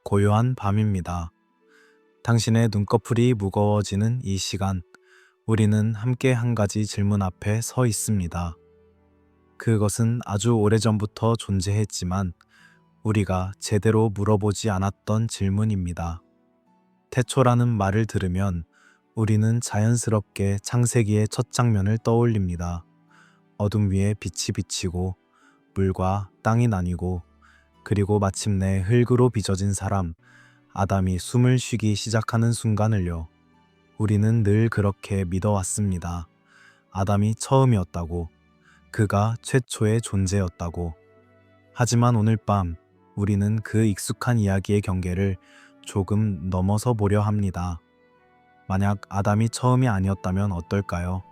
고요한 밤입니다. 당신의 눈꺼풀이 무거워지는 이 시간, 우리는 함께 한 가지 질문 앞에 서 있습니다. 그것은 아주 오래전부터 존재했지만 우리가 제대로 물어보지 않았던 질문입니다. 태초라는 말을 들으면 우리는 자연스럽게 창세기의 첫 장면을 떠올립니다. 어둠 위에 빛이 비치고 물과 땅이 나뉘고 그리고 마침내 흙으로 빚어진 사람, 아담이 숨을 쉬기 시작하는 순간을요. 우리는 늘 그렇게 믿어왔습니다. 아담이 처음이었다고, 그가 최초의 존재였다고. 하지만 오늘 밤 우리는 그 익숙한 이야기의 경계를 조금 넘어서 보려 합니다. 만약 아담이 처음이 아니었다면 어떨까요?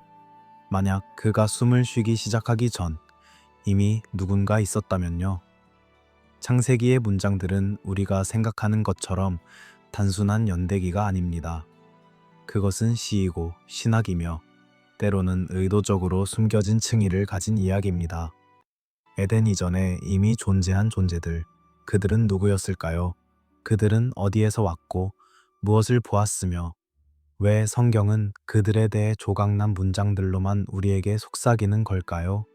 만약 그가 숨을 쉬기 시작하기 전 이미 누군가 있었다면요. 창세기의 문장들은 우리가 생각하는 것처럼 단순한 연대기가 아닙니다. 그것은 시이고 신학이며 때로는 의도적으로 숨겨진 층위를 가진 이야기입니다. 에덴 이전에 이미 존재한 존재들, 그들은 누구였을까요? 그들은 어디에서 왔고 무엇을 보았으며 왜 성경은 그들에 대해 조각난 문장들로만 우리에게 속삭이는 걸까요?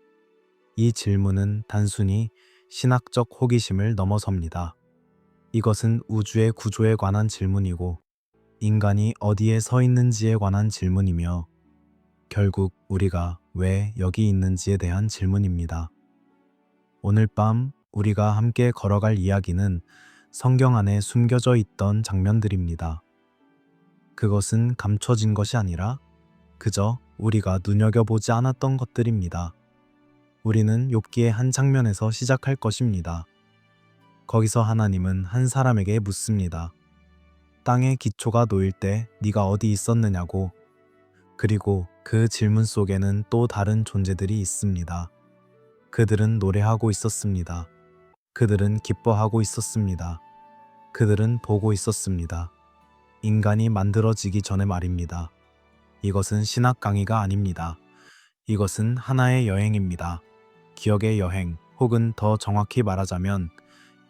이 질문은 단순히 신학적 호기심을 넘어섭니다. 이것은 우주의 구조에 관한 질문이고 인간이 어디에 서 있는지에 관한 질문이며 결국 우리가 왜 여기 있는지에 대한 질문입니다. 오늘 밤 우리가 함께 걸어갈 이야기는 성경 안에 숨겨져 있던 장면들입니다. 그것은 감춰진 것이 아니라 그저 우리가 눈여겨보지 않았던 것들입니다. 우리는 욥기의 한 장면에서 시작할 것입니다. 거기서 하나님은 한 사람에게 묻습니다. 땅의 기초가 놓일 때 네가 어디 있었느냐고. 그리고 그 질문 속에는 또 다른 존재들이 있습니다. 그들은 노래하고 있었습니다. 그들은 기뻐하고 있었습니다. 그들은 보고 있었습니다. 인간이 만들어지기 전에 말입니다. 이것은 신학 강의가 아닙니다. 이것은 하나의 여행입니다. 기억의 여행, 혹은 더 정확히 말하자면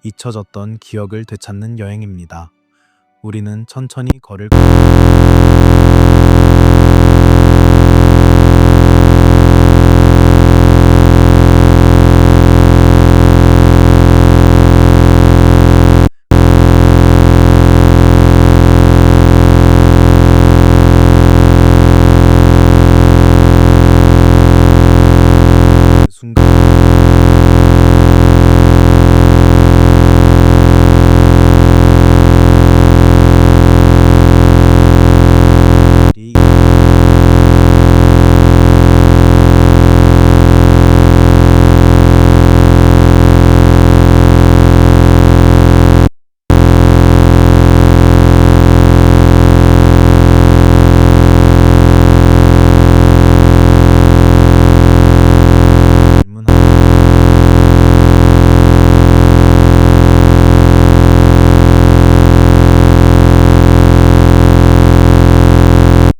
잊혀졌던 기억을 되찾는 여행입니다. 우리는 천천히 걸을 순간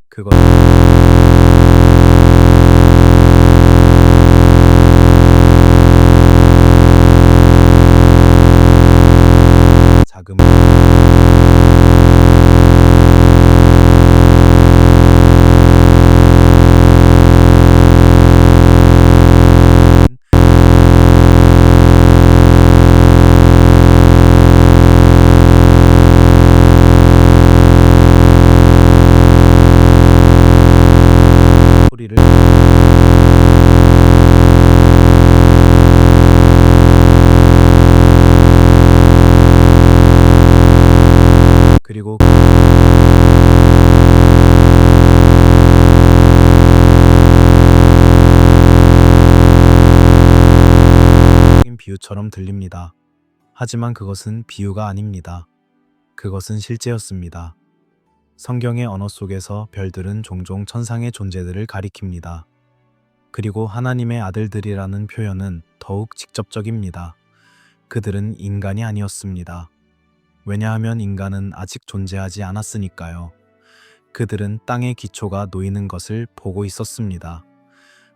그것 자금 소리를 그리고 비유처럼 들립니다. 하지만 그것은 비유가 아닙니다. 그것은 실제였습니다. 성경의 언어 속에서 별들은 종종 천상의 존재들을 가리킵니다. 그리고 하나님의 아들들이라는 표현은 더욱 직접적입니다. 그들은 인간이 아니었습니다. 왜냐하면 인간은 아직 존재하지 않았으니까요. 그들은 땅의 기초가 놓이는 것을 보고 있었습니다.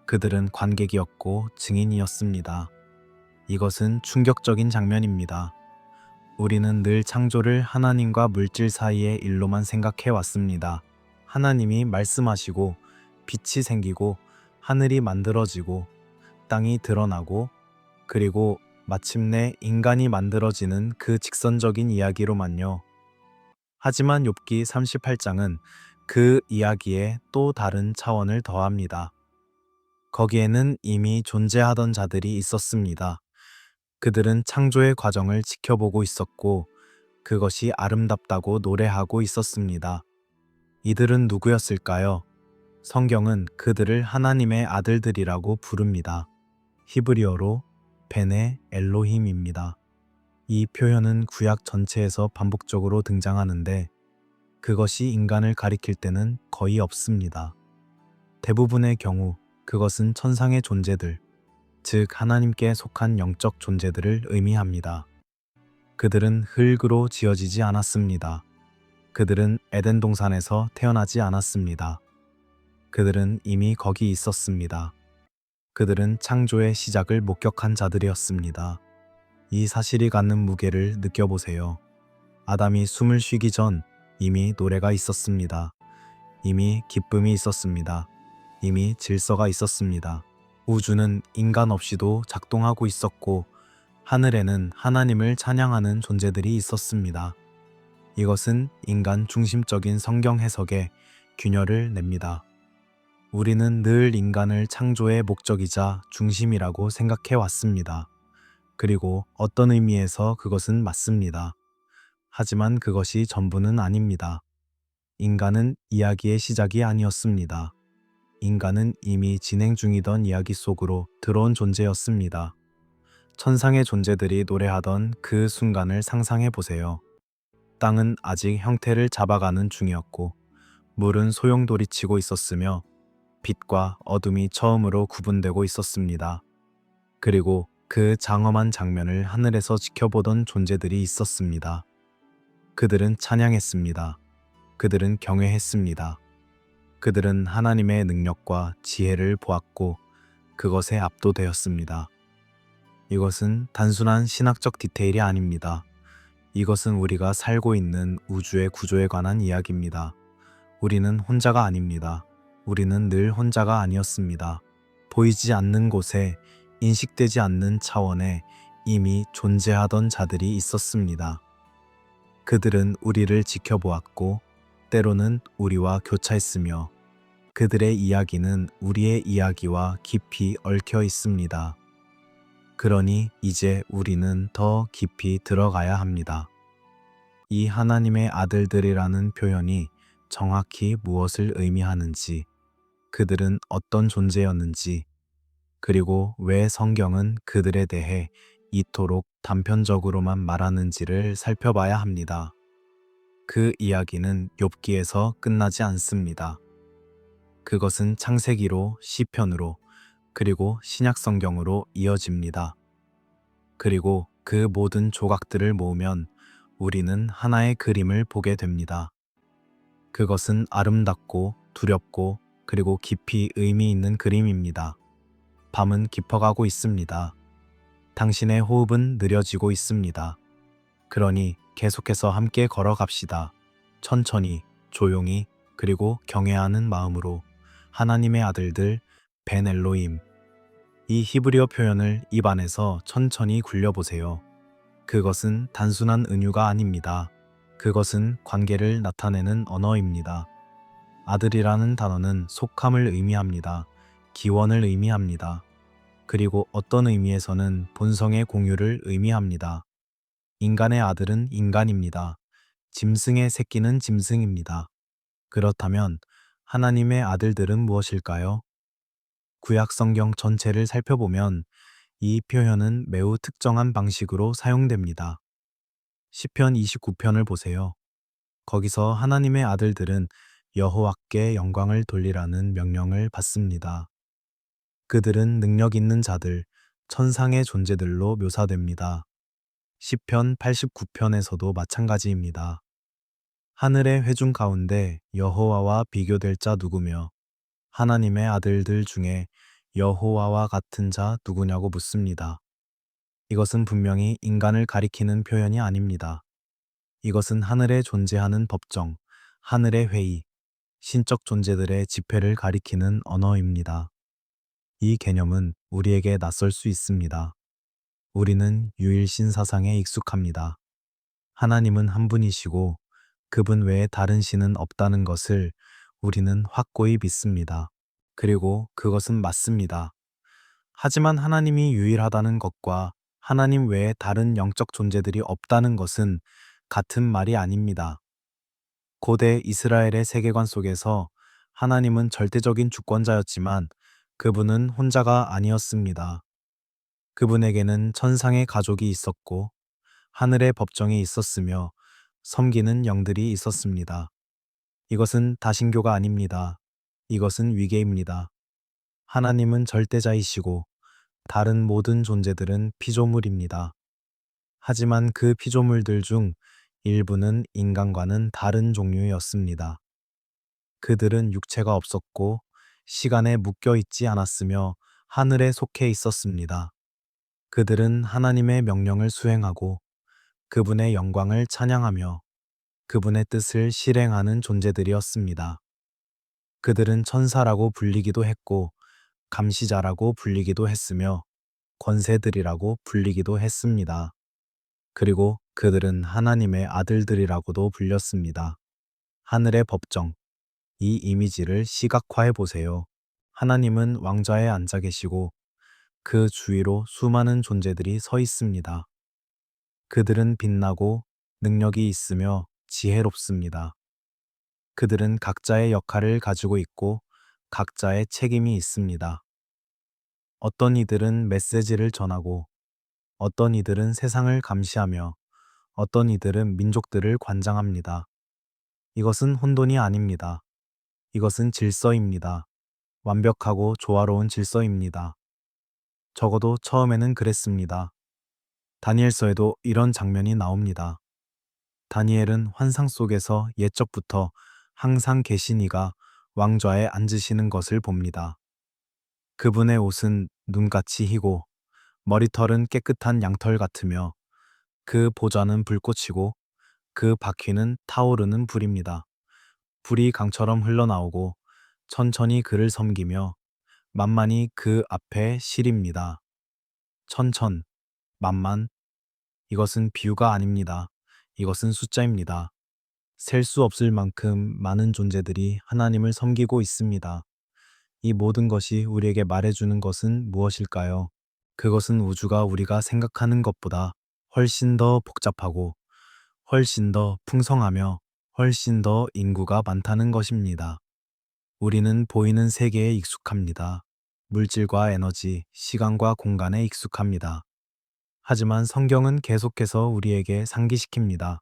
그들은 관객이었고 증인이었습니다. 이것은 충격적인 장면입니다. 우리는 늘 창조를 하나님과 물질 사이의 일로만 생각해 왔습니다. 하나님이 말씀하시고 빛이 생기고 하늘이 만들어지고 땅이 드러나고 그리고 마침내 인간이 만들어지는 그 직선적인 이야기로만요. 하지만 욥기 38장은 그 이야기에 또 다른 차원을 더합니다. 거기에는 이미 존재하던 자들이 있었습니다. 그들은 창조의 과정을 지켜보고 있었고 그것이 아름답다고 노래하고 있었습니다. 이들은 누구였을까요? 성경은 그들을 하나님의 아들들이라고 부릅니다. 히브리어로 베네 엘로힘입니다. 이 표현은 구약 전체에서 반복적으로 등장하는데 그것이 인간을 가리킬 때는 거의 없습니다. 대부분의 경우 그것은 천상의 존재들, 즉 하나님께 속한 영적 존재들을 의미합니다. 그들은 흙으로 지어지지 않았습니다. 그들은 에덴 동산에서 태어나지 않았습니다. 그들은 이미 거기 있었습니다. 그들은 창조의 시작을 목격한 자들이었습니다. 이 사실이 갖는 무게를 느껴보세요. 아담이 숨을 쉬기 전 이미 노래가 있었습니다. 이미 기쁨이 있었습니다. 이미 질서가 있었습니다. 우주는 인간 없이도 작동하고 있었고 하늘에는 하나님을 찬양하는 존재들이 있었습니다. 이것은 인간 중심적인 성경 해석에 균열을 냅니다. 우리는 늘 인간을 창조의 목적이자 중심이라고 생각해 왔습니다. 그리고 어떤 의미에서 그것은 맞습니다. 하지만 그것이 전부는 아닙니다. 인간은 이야기의 시작이 아니었습니다. 인간은 이미 진행 중이던 이야기 속으로 들어온 존재였습니다. 천상의 존재들이 노래하던 그 순간을 상상해 보세요. 땅은 아직 형태를 잡아가는 중이었고, 물은 소용돌이치고 있었으며, 빛과 어둠이 처음으로 구분되고 있었습니다. 그리고 그 장엄한 장면을 하늘에서 지켜보던 존재들이 있었습니다. 그들은 찬양했습니다. 그들은 경외했습니다. 그들은 하나님의 능력과 지혜를 보았고 그것에 압도되었습니다. 이것은 단순한 신학적 디테일이 아닙니다. 이것은 우리가 살고 있는 우주의 구조에 관한 이야기입니다. 우리는 혼자가 아닙니다. 우리는 늘 혼자가 아니었습니다. 보이지 않는 곳에 인식되지 않는 차원에 이미 존재하던 자들이 있었습니다. 그들은 우리를 지켜보았고 때로는 우리와 교차했으며 그들의 이야기는 우리의 이야기와 깊이 얽혀 있습니다. 그러니 이제 우리는 더 깊이 들어가야 합니다. 이 하나님의 아들들이라는 표현이 정확히 무엇을 의미하는지, 그들은 어떤 존재였는지, 그리고 왜 성경은 그들에 대해 이토록 단편적으로만 말하는지를 살펴봐야 합니다. 그 이야기는 욥기에서 끝나지 않습니다. 그것은 창세기로 시편으로 그리고 신약 성경으로 이어집니다. 그리고 그 모든 조각들을 모으면 우리는 하나의 그림을 보게 됩니다. 그것은 아름답고 두렵고 그리고 깊이 의미 있는 그림입니다. 밤은 깊어가고 있습니다. 당신의 호흡은 느려지고 있습니다. 그러니 계속해서 함께 걸어갑시다. 천천히, 조용히, 그리고 경외하는 마음으로 하나님의 아들들 벤 엘로임. 이 히브리어 표현을 입안에서 천천히 굴려보세요. 그것은 단순한 은유가 아닙니다. 그것은 관계를 나타내는 언어입니다. 아들이라는 단어는 속함을 의미합니다. 기원을 의미합니다. 그리고 어떤 의미에서는 본성의 공유를 의미합니다. 인간의 아들은 인간입니다. 짐승의 새끼는 짐승입니다. 그렇다면 하나님의 아들들은 무엇일까요? 구약 성경 전체를 살펴보면 이 표현은 매우 특정한 방식으로 사용됩니다. 시편 29편을 보세요. 거기서 하나님의 아들들은 여호와께 영광을 돌리라는 명령을 받습니다. 그들은 능력 있는 자들, 천상의 존재들로 묘사됩니다. 시편 89편에서도 마찬가지입니다. 하늘의 회중 가운데 여호와와 비교될 자 누구며 하나님의 아들들 중에 여호와와 같은 자 누구냐고 묻습니다. 이것은 분명히 인간을 가리키는 표현이 아닙니다. 이것은 하늘에 존재하는 법정, 하늘의 회의, 신적 존재들의 집회를 가리키는 언어입니다. 이 개념은 우리에게 낯설 수 있습니다. 우리는 유일신 사상에 익숙합니다. 하나님은 한 분이시고 그분 외에 다른 신은 없다는 것을 우리는 확고히 믿습니다. 그리고 그것은 맞습니다. 하지만 하나님이 유일하다는 것과 하나님 외에 다른 영적 존재들이 없다는 것은 같은 말이 아닙니다. 고대 이스라엘의 세계관 속에서 하나님은 절대적인 주권자였지만 그분은 혼자가 아니었습니다. 그분에게는 천상의 가족이 있었고 하늘의 법정이 있었으며 섬기는 영들이 있었습니다. 이것은 다신교가 아닙니다. 이것은 위계입니다. 하나님은 절대자이시고 다른 모든 존재들은 피조물입니다. 하지만 그 피조물들 중 일부는 인간과는 다른 종류였습니다. 그들은 육체가 없었고 시간에 묶여 있지 않았으며 하늘에 속해 있었습니다. 그들은 하나님의 명령을 수행하고 그분의 영광을 찬양하며 그분의 뜻을 실행하는 존재들이었습니다. 그들은 천사라고 불리기도 했고 감시자라고 불리기도 했으며 권세들이라고 불리기도 했습니다. 그리고 그들은 하나님의 아들들이라고도 불렸습니다. 하늘의 법정, 이 이미지를 시각화해 보세요. 하나님은 왕좌에 앉아 계시고 그 주위로 수많은 존재들이 서 있습니다. 그들은 빛나고 능력이 있으며 지혜롭습니다. 그들은 각자의 역할을 가지고 있고 각자의 책임이 있습니다. 어떤 이들은 메시지를 전하고 어떤 이들은 세상을 감시하며 어떤 이들은 민족들을 관장합니다. 이것은 혼돈이 아닙니다. 이것은 질서입니다. 완벽하고 조화로운 질서입니다. 적어도 처음에는 그랬습니다. 다니엘서에도 이런 장면이 나옵니다. 다니엘은 환상 속에서 옛적부터 항상 계신 이가 왕좌에 앉으시는 것을 봅니다. 그분의 옷은 눈같이 희고 머리털은 깨끗한 양털 같으며 그 보좌는 불꽃이고 그 바퀴는 타오르는 불입니다. 불이 강처럼 흘러나오고 천천히 그를 섬기며 만만히 그 앞에 실입니다. 천천, 만만, 이것은 비유가 아닙니다. 이것은 숫자입니다. 셀 수 없을 만큼 많은 존재들이 하나님을 섬기고 있습니다. 이 모든 것이 우리에게 말해주는 것은 무엇일까요? 그것은 우주가 우리가 생각하는 것보다 훨씬 더 복잡하고 훨씬 더 풍성하며 훨씬 더 인구가 많다는 것입니다. 우리는 보이는 세계에 익숙합니다. 물질과 에너지, 시간과 공간에 익숙합니다. 하지만 성경은 계속해서 우리에게 상기시킵니다.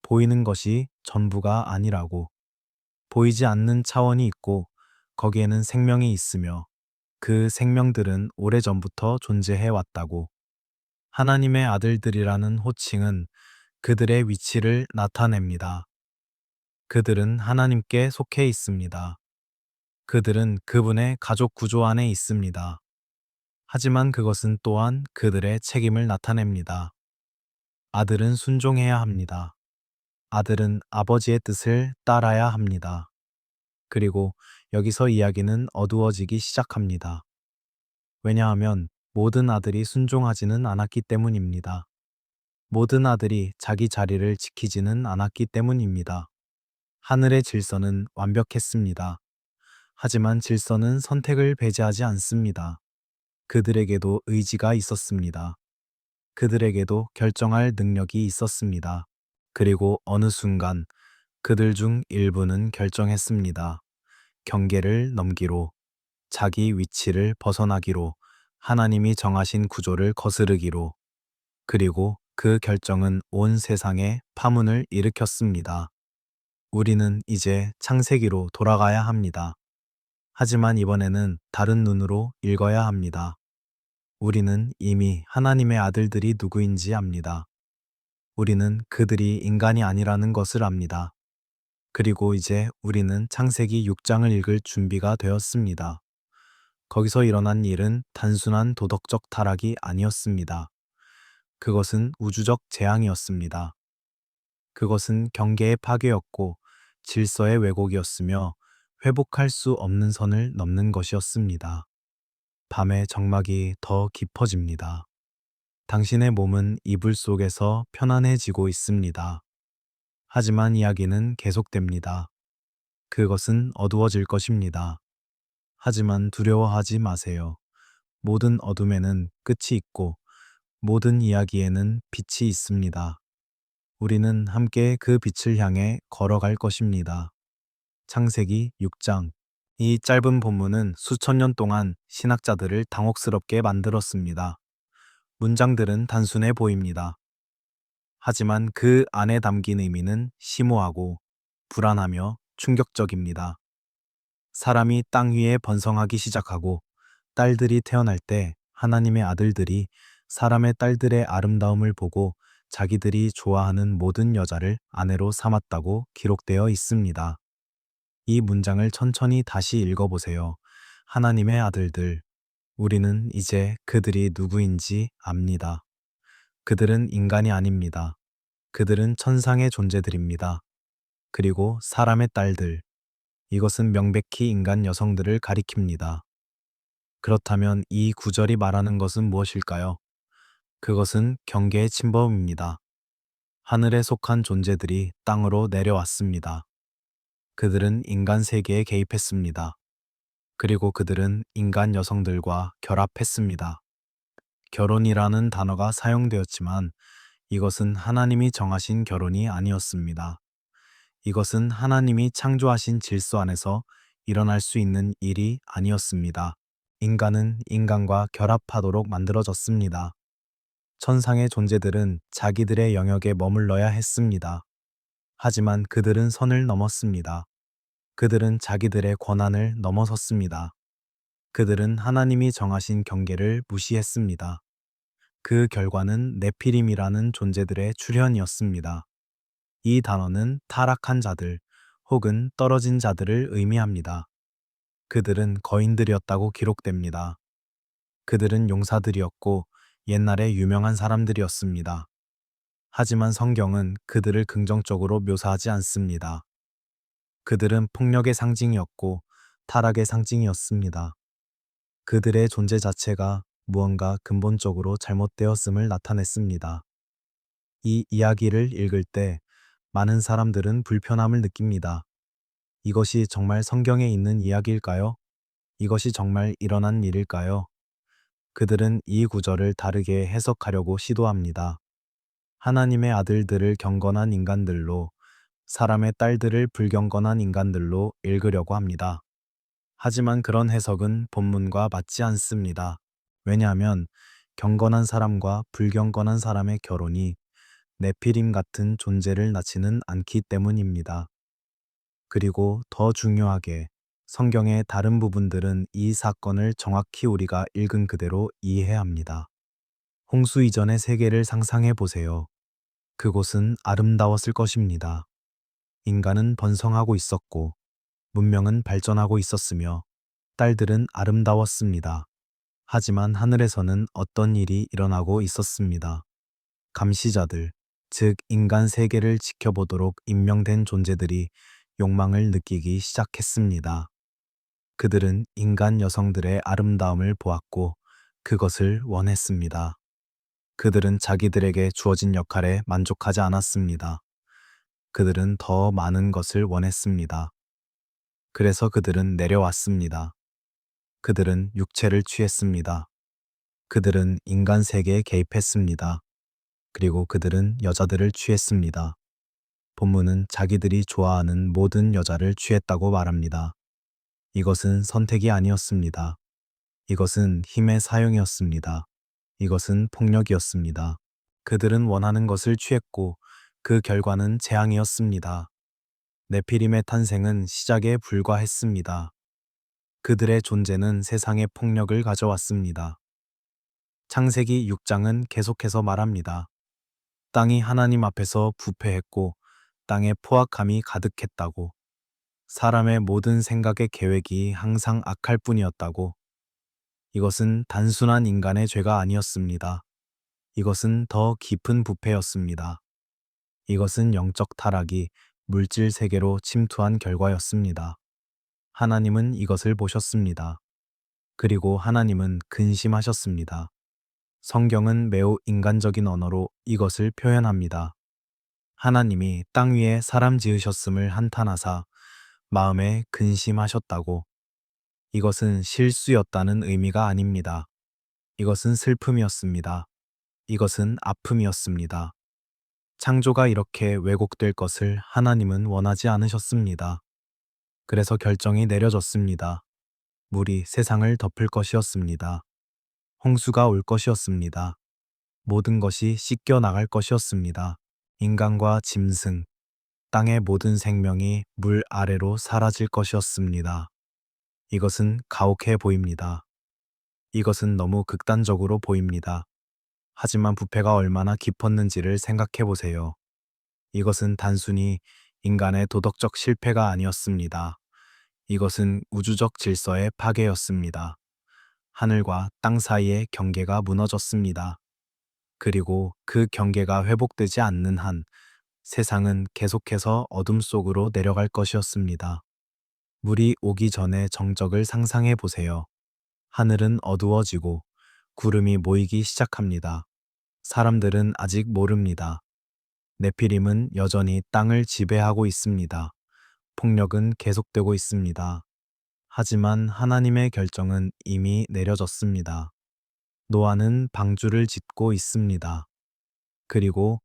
보이는 것이 전부가 아니라고. 보이지 않는 차원이 있고 거기에는 생명이 있으며 그 생명들은 오래전부터 존재해 왔다고. 하나님의 아들들이라는 호칭은 그들의 위치를 나타냅니다. 그들은 하나님께 속해 있습니다. 그들은 그분의 가족 구조 안에 있습니다. 하지만 그것은 또한 그들의 책임을 나타냅니다. 아들은 순종해야 합니다. 아들은 아버지의 뜻을 따라야 합니다. 그리고 여기서 이야기는 어두워지기 시작합니다. 왜냐하면 모든 아들이 순종하지는 않았기 때문입니다. 모든 아들이 자기 자리를 지키지는 않았기 때문입니다. 하늘의 질서는 완벽했습니다. 하지만 질서는 선택을 배제하지 않습니다. 그들에게도 의지가 있었습니다. 그들에게도 결정할 능력이 있었습니다. 그리고 어느 순간 그들 중 일부는 결정했습니다. 경계를 넘기로, 자기 위치를 벗어나기로, 하나님이 정하신 구조를 거스르기로, 그리고 그 결정은 온 세상에 파문을 일으켰습니다. 우리는 이제 창세기로 돌아가야 합니다. 하지만 이번에는 다른 눈으로 읽어야 합니다. 우리는 이미 하나님의 아들들이 누구인지 압니다. 우리는 그들이 인간이 아니라는 것을 압니다. 그리고 이제 우리는 창세기 6장을 읽을 준비가 되었습니다. 거기서 일어난 일은 단순한 도덕적 타락이 아니었습니다. 그것은 우주적 재앙이었습니다. 그것은 경계의 파괴였고 질서의 왜곡이었으며 회복할 수 없는 선을 넘는 것이었습니다. 밤의 적막이 더 깊어집니다. 당신의 몸은 이불 속에서 편안해지고 있습니다. 하지만 이야기는 계속됩니다. 그것은 어두워질 것입니다. 하지만 두려워하지 마세요. 모든 어둠에는 끝이 있고 모든 이야기에는 빛이 있습니다. 우리는 함께 그 빛을 향해 걸어갈 것입니다. 창세기 6장. 이 짧은 본문은 수천 년 동안 신학자들을 당혹스럽게 만들었습니다. 문장들은 단순해 보입니다. 하지만 그 안에 담긴 의미는 심오하고 불안하며 충격적입니다. 사람이 땅 위에 번성하기 시작하고 딸들이 태어날 때 하나님의 아들들이 사람의 딸들의 아름다움을 보고 자기들이 좋아하는 모든 여자를 아내로 삼았다고 기록되어 있습니다. 이 문장을 천천히 다시 읽어보세요. 하나님의 아들들. 우리는 이제 그들이 누구인지 압니다. 그들은 인간이 아닙니다. 그들은 천상의 존재들입니다. 그리고 사람의 딸들. 이것은 명백히 인간 여성들을 가리킵니다. 그렇다면 이 구절이 말하는 것은 무엇일까요? 그것은 경계의 침범입니다. 하늘에 속한 존재들이 땅으로 내려왔습니다. 그들은 인간 세계에 개입했습니다. 그리고 그들은 인간 여성들과 결합했습니다. 결혼이라는 단어가 사용되었지만 이것은 하나님이 정하신 결혼이 아니었습니다. 이것은 하나님이 창조하신 질서 안에서 일어날 수 있는 일이 아니었습니다. 인간은 인간과 결합하도록 만들어졌습니다. 천상의 존재들은 자기들의 영역에 머물러야 했습니다. 하지만 그들은 선을 넘었습니다. 그들은 자기들의 권한을 넘어섰습니다. 그들은 하나님이 정하신 경계를 무시했습니다. 그 결과는 네피림이라는 존재들의 출현이었습니다. 이 단어는 타락한 자들 혹은 떨어진 자들을 의미합니다. 그들은 거인들이었다고 기록됩니다. 그들은 용사들이었고 옛날에 유명한 사람들이었습니다. 하지만 성경은 그들을 긍정적으로 묘사하지 않습니다. 그들은 폭력의 상징이었고 타락의 상징이었습니다. 그들의 존재 자체가 무언가 근본적으로 잘못되었음을 나타냈습니다. 이 이야기를 읽을 때 많은 사람들은 불편함을 느낍니다. 이것이 정말 성경에 있는 이야기일까요? 이것이 정말 일어난 일일까요? 그들은 이 구절을 다르게 해석하려고 시도합니다. 하나님의 아들들을 경건한 인간들로, 사람의 딸들을 불경건한 인간들로 읽으려고 합니다. 하지만 그런 해석은 본문과 맞지 않습니다. 왜냐하면 경건한 사람과 불경건한 사람의 결혼이 네피림 같은 존재를 낳지는 않기 때문입니다. 그리고 더 중요하게 성경의 다른 부분들은 이 사건을 정확히 우리가 읽은 그대로 이해해야 합니다. 홍수 이전의 세계를 상상해 보세요. 그곳은 아름다웠을 것입니다. 인간은 번성하고 있었고, 문명은 발전하고 있었으며, 딸들은 아름다웠습니다. 하지만 하늘에서는 어떤 일이 일어나고 있었습니다. 감시자들, 즉 인간 세계를 지켜보도록 임명된 존재들이 욕망을 느끼기 시작했습니다. 그들은 인간 여성들의 아름다움을 보았고 그것을 원했습니다. 그들은 자기들에게 주어진 역할에 만족하지 않았습니다. 그들은 더 많은 것을 원했습니다. 그래서 그들은 내려왔습니다. 그들은 육체를 취했습니다. 그들은 인간 세계에 개입했습니다. 그리고 그들은 여자들을 취했습니다. 본문은 자기들이 좋아하는 모든 여자를 취했다고 말합니다. 이것은 선택이 아니었습니다. 이것은 힘의 사용이었습니다. 이것은 폭력이었습니다. 그들은 원하는 것을 취했고 그 결과는 재앙이었습니다. 네피림의 탄생은 시작에 불과했습니다. 그들의 존재는 세상에 폭력을 가져왔습니다. 창세기 6장은 계속해서 말합니다. 땅이 하나님 앞에서 부패했고 땅에 포악함이 가득했다고. 사람의 모든 생각의 계획이 항상 악할 뿐이었다고. 이것은 단순한 인간의 죄가 아니었습니다. 이것은 더 깊은 부패였습니다. 이것은 영적 타락이 물질 세계로 침투한 결과였습니다. 하나님은 이것을 보셨습니다. 그리고 하나님은 근심하셨습니다. 성경은 매우 인간적인 언어로 이것을 표현합니다. 하나님이 땅 위에 사람 지으셨음을 한탄하사 마음에 근심하셨다고. 이것은 실수였다는 의미가 아닙니다. 이것은 슬픔이었습니다. 이것은 아픔이었습니다. 창조가 이렇게 왜곡될 것을 하나님은 원하지 않으셨습니다. 그래서 결정이 내려졌습니다. 물이 세상을 덮을 것이었습니다. 홍수가 올 것이었습니다. 모든 것이 씻겨 나갈 것이었습니다. 인간과 짐승, 땅의 모든 생명이 물 아래로 사라질 것이었습니다. 이것은 가혹해 보입니다. 이것은 너무 극단적으로 보입니다. 하지만 부패가 얼마나 깊었는지를 생각해 보세요. 이것은 단순히 인간의 도덕적 실패가 아니었습니다. 이것은 우주적 질서의 파괴였습니다. 하늘과 땅 사이의 경계가 무너졌습니다. 그리고 그 경계가 회복되지 않는 한 세상은 계속해서 어둠 속으로 내려갈 것이었습니다. 물이 오기 전의 정적을 상상해 보세요. 하늘은 어두워지고 구름이 모이기 시작합니다. 사람들은 아직 모릅니다. 네피림은 여전히 땅을 지배하고 있습니다. 폭력은 계속되고 있습니다. 하지만 하나님의 결정은 이미 내려졌습니다. 노아는 방주를 짓고 있습니다. 그리고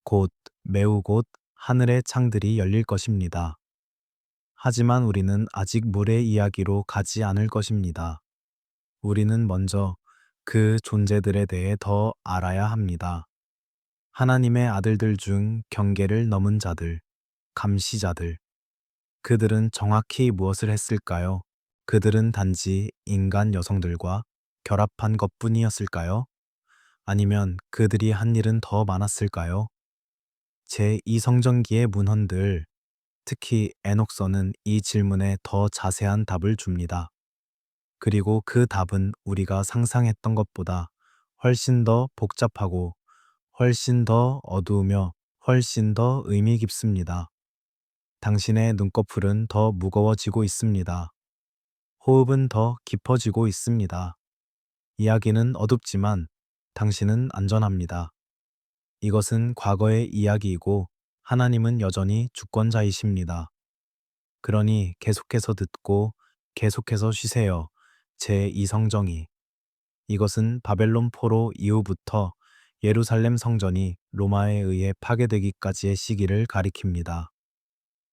곧, 매우 곧 하늘의 창들이 열릴 것입니다. 하지만 우리는 아직 물의 이야기로 가지 않을 것입니다. 우리는 먼저 그 존재들에 대해 더 알아야 합니다. 하나님의 아들들 중 경계를 넘은 자들, 감시자들. 그들은 정확히 무엇을 했을까요? 그들은 단지 인간 여성들과 결합한 것뿐이었을까요? 아니면 그들이 한 일은 더 많았을까요? 제2성전기의 문헌들, 특히 에녹서는 이 질문에 더 자세한 답을 줍니다. 그리고 그 답은 우리가 상상했던 것보다 훨씬 더 복잡하고 훨씬 더 어두우며 훨씬 더 의미 깊습니다. 당신의 눈꺼풀은 더 무거워지고 있습니다. 호흡은 더 깊어지고 있습니다. 이야기는 어둡지만 당신은 안전합니다. 이것은 과거의 이야기이고 하나님은 여전히 주권자이십니다. 그러니 계속해서 듣고 계속해서 쉬세요. 제2성정이. 이것은 바벨론 포로 이후부터 예루살렘 성전이 로마에 의해 파괴되기까지의 시기를 가리킵니다.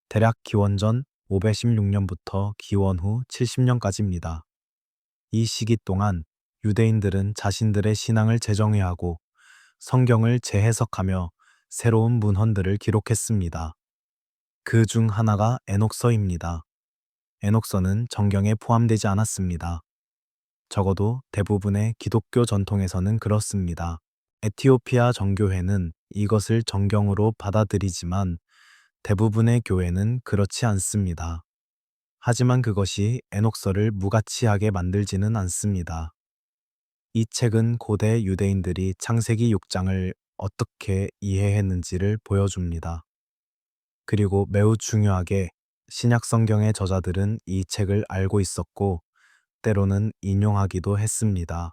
대략 기원전 516년부터 기원 후 70년까지입니다. 이 시기 동안 유대인들은 자신들의 신앙을 재정의하고 성경을 재해석하며 새로운 문헌들을 기록했습니다. 그 중 하나가 에녹서입니다. 에녹서는 정경에 포함되지 않았습니다. 적어도 대부분의 기독교 전통에서는 그렇습니다. 에티오피아 정교회는 이것을 정경으로 받아들이지만 대부분의 교회는 그렇지 않습니다. 하지만 그것이 에녹서를 무가치하게 만들지는 않습니다. 이 책은 고대 유대인들이 창세기 6장을 어떻게 이해했는지를 보여줍니다. 그리고 매우 중요하게 신약 성경의 저자들은 이 책을 알고 있었고 때로는 인용하기도 했습니다.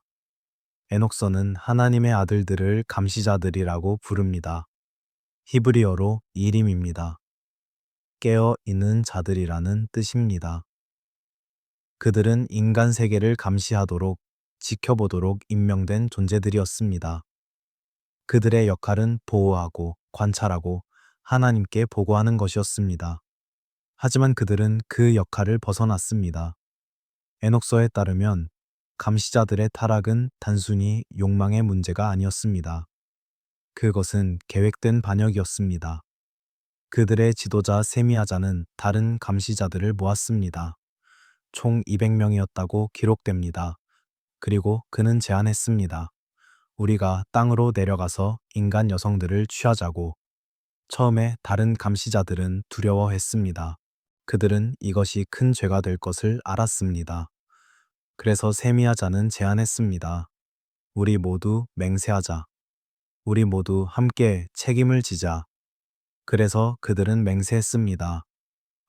에녹서는 하나님의 아들들을 감시자들이라고 부릅니다. 히브리어로 이림입니다. 깨어 있는 자들이라는 뜻입니다. 그들은 인간 세계를 감시하도록 지켜보도록 임명된 존재들이었습니다. 그들의 역할은 보호하고 관찰하고 하나님께 보고하는 것이었습니다. 하지만 그들은 그 역할을 벗어났습니다. 에녹서에 따르면 감시자들의 타락은 단순히 욕망의 문제가 아니었습니다. 그것은 계획된 반역이었습니다. 그들의 지도자 세미야자는 다른 감시자들을 모았습니다. 총 200명이었다고 기록됩니다. 그리고 그는 제안했습니다. 우리가 땅으로 내려가서 인간 여성들을 취하자고. 처음에 다른 감시자들은 두려워했습니다. 그들은 이것이 큰 죄가 될 것을 알았습니다. 그래서 세미야자는 제안했습니다. 우리 모두 맹세하자. 우리 모두 함께 책임을 지자. 그래서 그들은 맹세했습니다.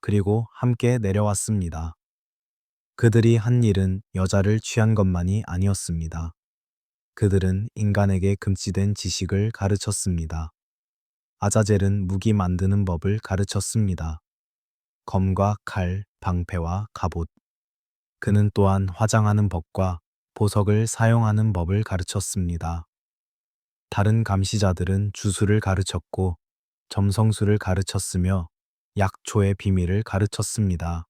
그리고 함께 내려왔습니다. 그들이 한 일은 여자를 취한 것만이 아니었습니다. 그들은 인간에게 금지된 지식을 가르쳤습니다. 아자젤은 무기 만드는 법을 가르쳤습니다. 검과 칼, 방패와 갑옷. 그는 또한 화장하는 법과 보석을 사용하는 법을 가르쳤습니다. 다른 감시자들은 주술을 가르쳤고 점성술을 가르쳤으며 약초의 비밀을 가르쳤습니다.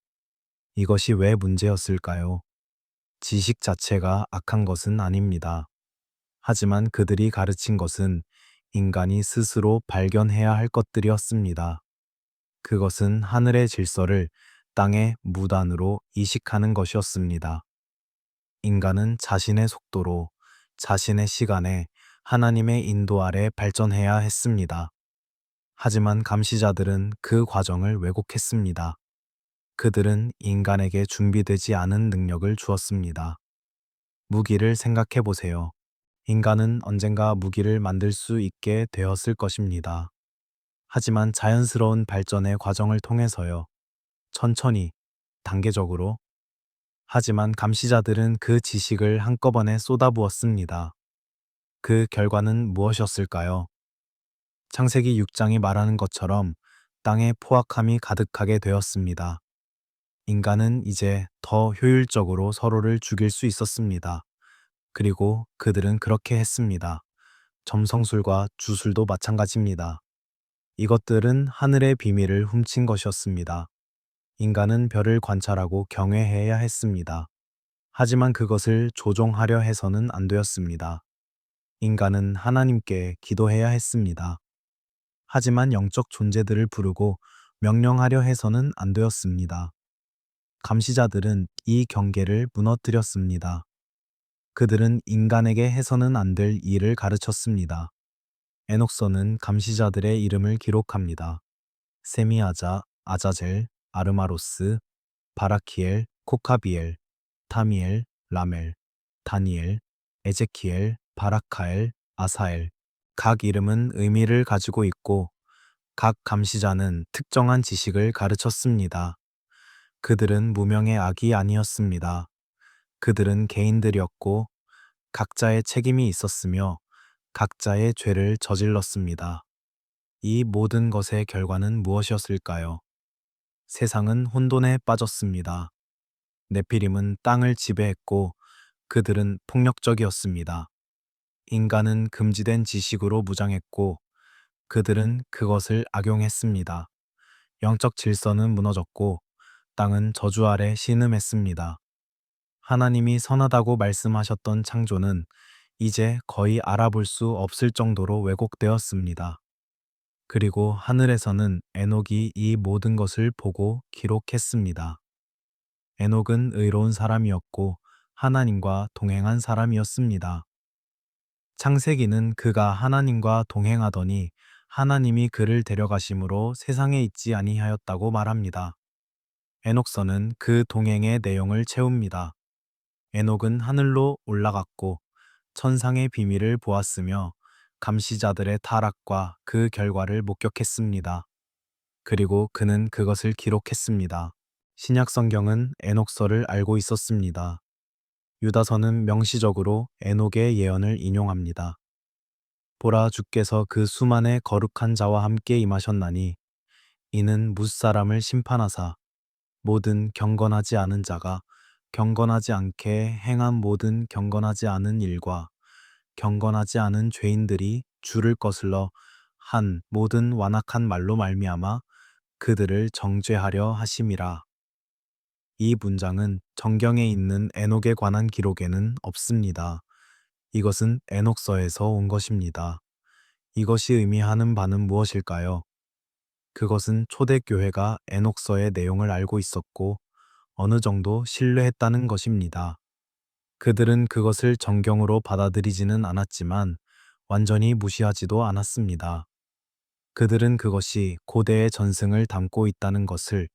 이것이 왜 문제였을까요? 지식 자체가 악한 것은 아닙니다. 하지만 그들이 가르친 것은 인간이 스스로 발견해야 할 것들이었습니다. 그것은 하늘의 질서를 땅의 무단으로 이식하는 것이었습니다. 인간은 자신의 속도로, 자신의 시간에 하나님의 인도 아래 발전해야 했습니다. 하지만 감시자들은 그 과정을 왜곡했습니다. 그들은 인간에게 준비되지 않은 능력을 주었습니다. 무기를 생각해 보세요. 인간은 언젠가 무기를 만들 수 있게 되었을 것입니다. 하지만 자연스러운 발전의 과정을 통해서요. 천천히, 단계적으로. 하지만 감시자들은 그 지식을 한꺼번에 쏟아부었습니다. 그 결과는 무엇이었을까요? 창세기 6장이 말하는 것처럼 땅에 포악함이 가득하게 되었습니다. 인간은 이제 더 효율적으로 서로를 죽일 수 있었습니다. 그리고 그들은 그렇게 했습니다. 점성술과 주술도 마찬가지입니다. 이것들은 하늘의 비밀을 훔친 것이었습니다. 인간은 별을 관찰하고 경외해야 했습니다. 하지만 그것을 조종하려 해서는 안 되었습니다. 인간은 하나님께 기도해야 했습니다. 하지만 영적 존재들을 부르고 명령하려 해서는 안 되었습니다. 감시자들은 이 경계를 무너뜨렸습니다. 그들은 인간에게 해서는 안 될 일을 가르쳤습니다. 에녹서는 감시자들의 이름을 기록합니다. 세미아자, 아자젤, 아르마로스, 바라키엘, 코카비엘, 타미엘, 라멜, 다니엘, 에제키엘, 바라카엘, 아사엘. 각 이름은 의미를 가지고 있고 각 감시자는 특정한 지식을 가르쳤습니다. 그들은 무명의 악이 아니었습니다. 그들은 개인들이었고 각자의 책임이 있었으며 각자의 죄를 저질렀습니다. 이 모든 것의 결과는 무엇이었을까요? 세상은 혼돈에 빠졌습니다. 네피림은 땅을 지배했고 그들은 폭력적이었습니다. 인간은 금지된 지식으로 무장했고 그들은 그것을 악용했습니다. 영적 질서는 무너졌고 땅은 저주 아래 신음했습니다. 하나님이 선하다고 말씀하셨던 창조는 이제 거의 알아볼 수 없을 정도로 왜곡되었습니다. 그리고 하늘에서는 에녹이 이 모든 것을 보고 기록했습니다. 에녹은 의로운 사람이었고 하나님과 동행한 사람이었습니다. 창세기는 그가 하나님과 동행하더니 하나님이 그를 데려가심으로 세상에 있지 아니하였다고 말합니다. 에녹서는 그 동행의 내용을 채웁니다. 에녹은 하늘로 올라갔고 천상의 비밀을 보았으며 감시자들의 타락과 그 결과를 목격했습니다. 그리고 그는 그것을 기록했습니다. 신약 성경은 에녹서를 알고 있었습니다. 유다서는 명시적으로 에녹의 예언을 인용합니다. 보라 주께서 그 수만의 거룩한 자와 함께 임하셨나니 이는 뭇사람을 심판하사 모든 경건하지 않은 자가 경건하지 않게 행한 모든 경건하지 않은 일과 경건하지 않은 죄인들이 주를 거슬러 한 모든 완악한 말로 말미암아 그들을 정죄하려 하심이라. 이 문장은 정경에 있는 에녹에 관한 기록에는 없습니다. 이것은 에녹서에서 온 것입니다. 이것이 의미하는 바는 무엇일까요? 그것은 초대교회가 에녹서의 내용을 알고 있었고 어느 정도 신뢰했다는 것입니다. 그들은 그것을 정경으로 받아들이지는 않았지만 완전히 무시하지도 않았습니다. 그들은 그것이 고대의 전승을 담고 있다는 것을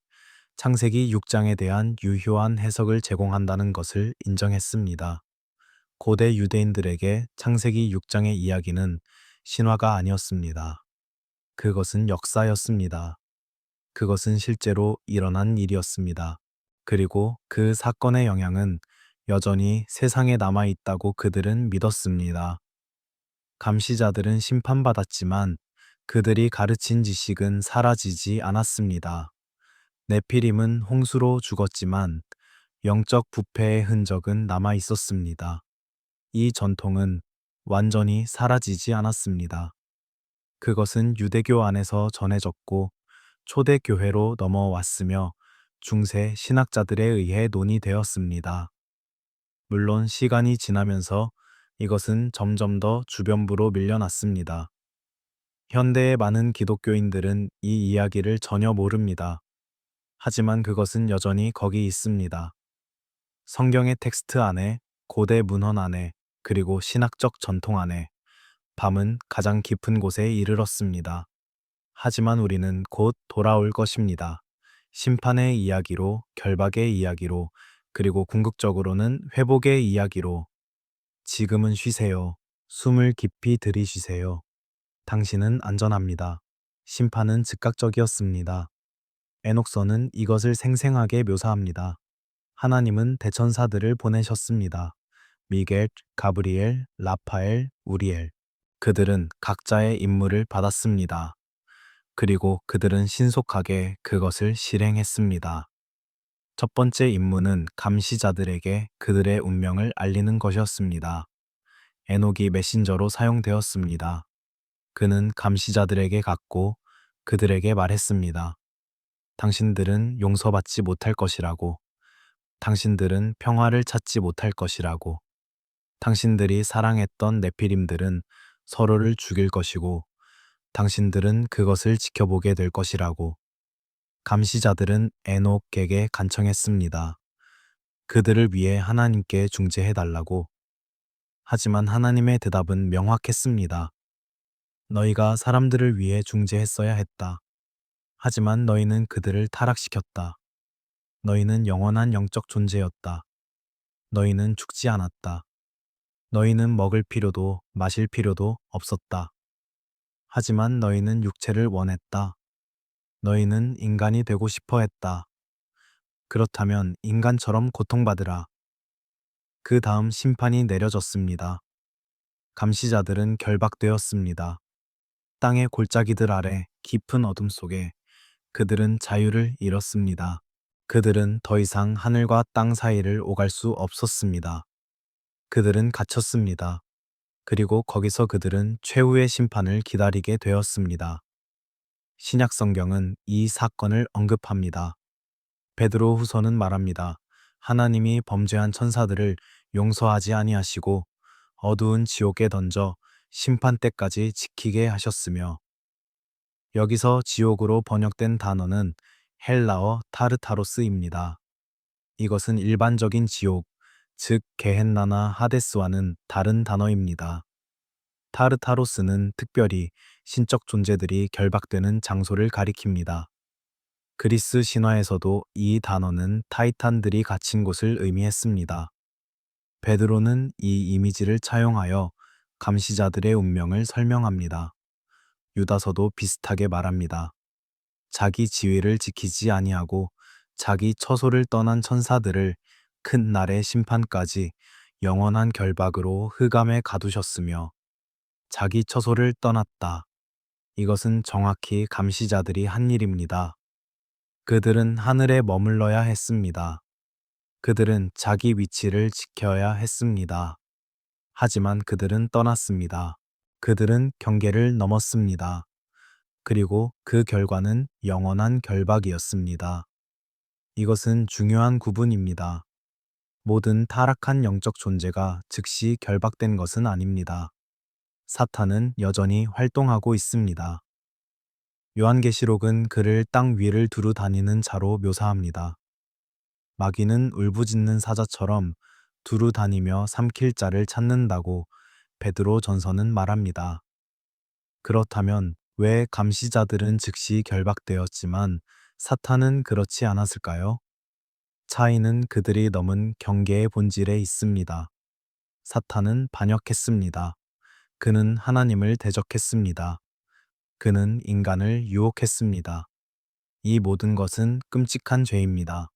창세기 6장에 대한 유효한 해석을 제공한다는 것을 인정했습니다. 고대 유대인들에게 창세기 6장의 이야기는 신화가 아니었습니다. 그것은 역사였습니다. 그것은 실제로 일어난 일이었습니다. 그리고 그 사건의 영향은 여전히 세상에 남아 있다고 그들은 믿었습니다. 감시자들은 심판받았지만 그들이 가르친 지식은 사라지지 않았습니다. 네피림은 홍수로 죽었지만 영적 부패의 흔적은 남아 있었습니다. 이 전통은 완전히 사라지지 않았습니다. 그것은 유대교 안에서 전해졌고 초대교회로 넘어왔으며 중세 신학자들에 의해 논의되었습니다. 물론 시간이 지나면서 이것은 점점 더 주변부로 밀려났습니다. 현대의 많은 기독교인들은 이 이야기를 전혀 모릅니다. 하지만 그것은 여전히 거기 있습니다. 성경의 텍스트 안에, 고대 문헌 안에, 그리고 신학적 전통 안에 밤은 가장 깊은 곳에 이르렀습니다. 하지만 우리는 곧 돌아올 것입니다. 심판의 이야기로, 결박의 이야기로, 그리고 궁극적으로는 회복의 이야기로. 지금은 쉬세요. 숨을 깊이 들이쉬세요. 당신은 안전합니다. 심판은 즉각적이었습니다. 에녹서는 이것을 생생하게 묘사합니다. 하나님은 대천사들을 보내셨습니다. 미겔, 가브리엘, 라파엘, 우리엘. 그들은 각자의 임무를 받았습니다. 그리고 그들은 신속하게 그것을 실행했습니다. 첫 번째 임무는 감시자들에게 그들의 운명을 알리는 것이었습니다. 에녹이 메신저로 사용되었습니다. 그는 감시자들에게 갔고 그들에게 말했습니다. 당신들은 용서받지 못할 것이라고. 당신들은 평화를 찾지 못할 것이라고. 당신들이 사랑했던 네피림들은 서로를 죽일 것이고 당신들은 그것을 지켜보게 될 것이라고. 감시자들은 에녹에게 간청했습니다. 그들을 위해 하나님께 중재해달라고. 하지만 하나님의 대답은 명확했습니다. 너희가 사람들을 위해 중재했어야 했다. 하지만 너희는 그들을 타락시켰다. 너희는 영원한 영적 존재였다. 너희는 죽지 않았다. 너희는 먹을 필요도 마실 필요도 없었다. 하지만 너희는 육체를 원했다. 너희는 인간이 되고 싶어 했다. 그렇다면 인간처럼 고통받으라. 그 다음 심판이 내려졌습니다. 감시자들은 결박되었습니다. 땅의 골짜기들 아래 깊은 어둠 속에 그들은 자유를 잃었습니다. 그들은 더 이상 하늘과 땅 사이를 오갈 수 없었습니다. 그들은 갇혔습니다. 그리고 거기서 그들은 최후의 심판을 기다리게 되었습니다. 신약 성경은 이 사건을 언급합니다. 베드로 후서는 말합니다. 하나님이 범죄한 천사들을 용서하지 아니하시고 어두운 지옥에 던져 심판 때까지 지키게 하셨으며. 여기서 지옥으로 번역된 단어는 헬라어 타르타로스입니다. 이것은 일반적인 지옥, 즉 게헨나나 하데스와는 다른 단어입니다. 타르타로스는 특별히 신적 존재들이 결박되는 장소를 가리킵니다. 그리스 신화에서도 이 단어는 타이탄들이 갇힌 곳을 의미했습니다. 베드로는 이 이미지를 차용하여 감시자들의 운명을 설명합니다. 유다서도 비슷하게 말합니다. 자기 지위를 지키지 아니하고 자기 처소를 떠난 천사들을 큰 날의 심판까지 영원한 결박으로 흑암에 가두셨으며 자기 처소를 떠났다. 이것은 정확히 감시자들이 한 일입니다. 그들은 하늘에 머물러야 했습니다. 그들은 자기 위치를 지켜야 했습니다. 하지만 그들은 떠났습니다. 그들은 경계를 넘었습니다. 그리고 그 결과는 영원한 결박이었습니다. 이것은 중요한 구분입니다. 모든 타락한 영적 존재가 즉시 결박된 것은 아닙니다. 사탄은 여전히 활동하고 있습니다. 요한계시록은 그를 땅 위를 두루 다니는 자로 묘사합니다. 마귀는 울부짖는 사자처럼 두루 다니며 삼킬 자를 찾는다고 베드로 전서는 말합니다. 그렇다면 왜 감시자들은 즉시 결박되었지만 사탄은 그렇지 않았을까요? 차이는 그들이 넘은 경계의 본질에 있습니다. 사탄은 반역했습니다. 그는 하나님을 대적했습니다. 그는 인간을 유혹했습니다. 이 모든 것은 끔찍한 죄입니다.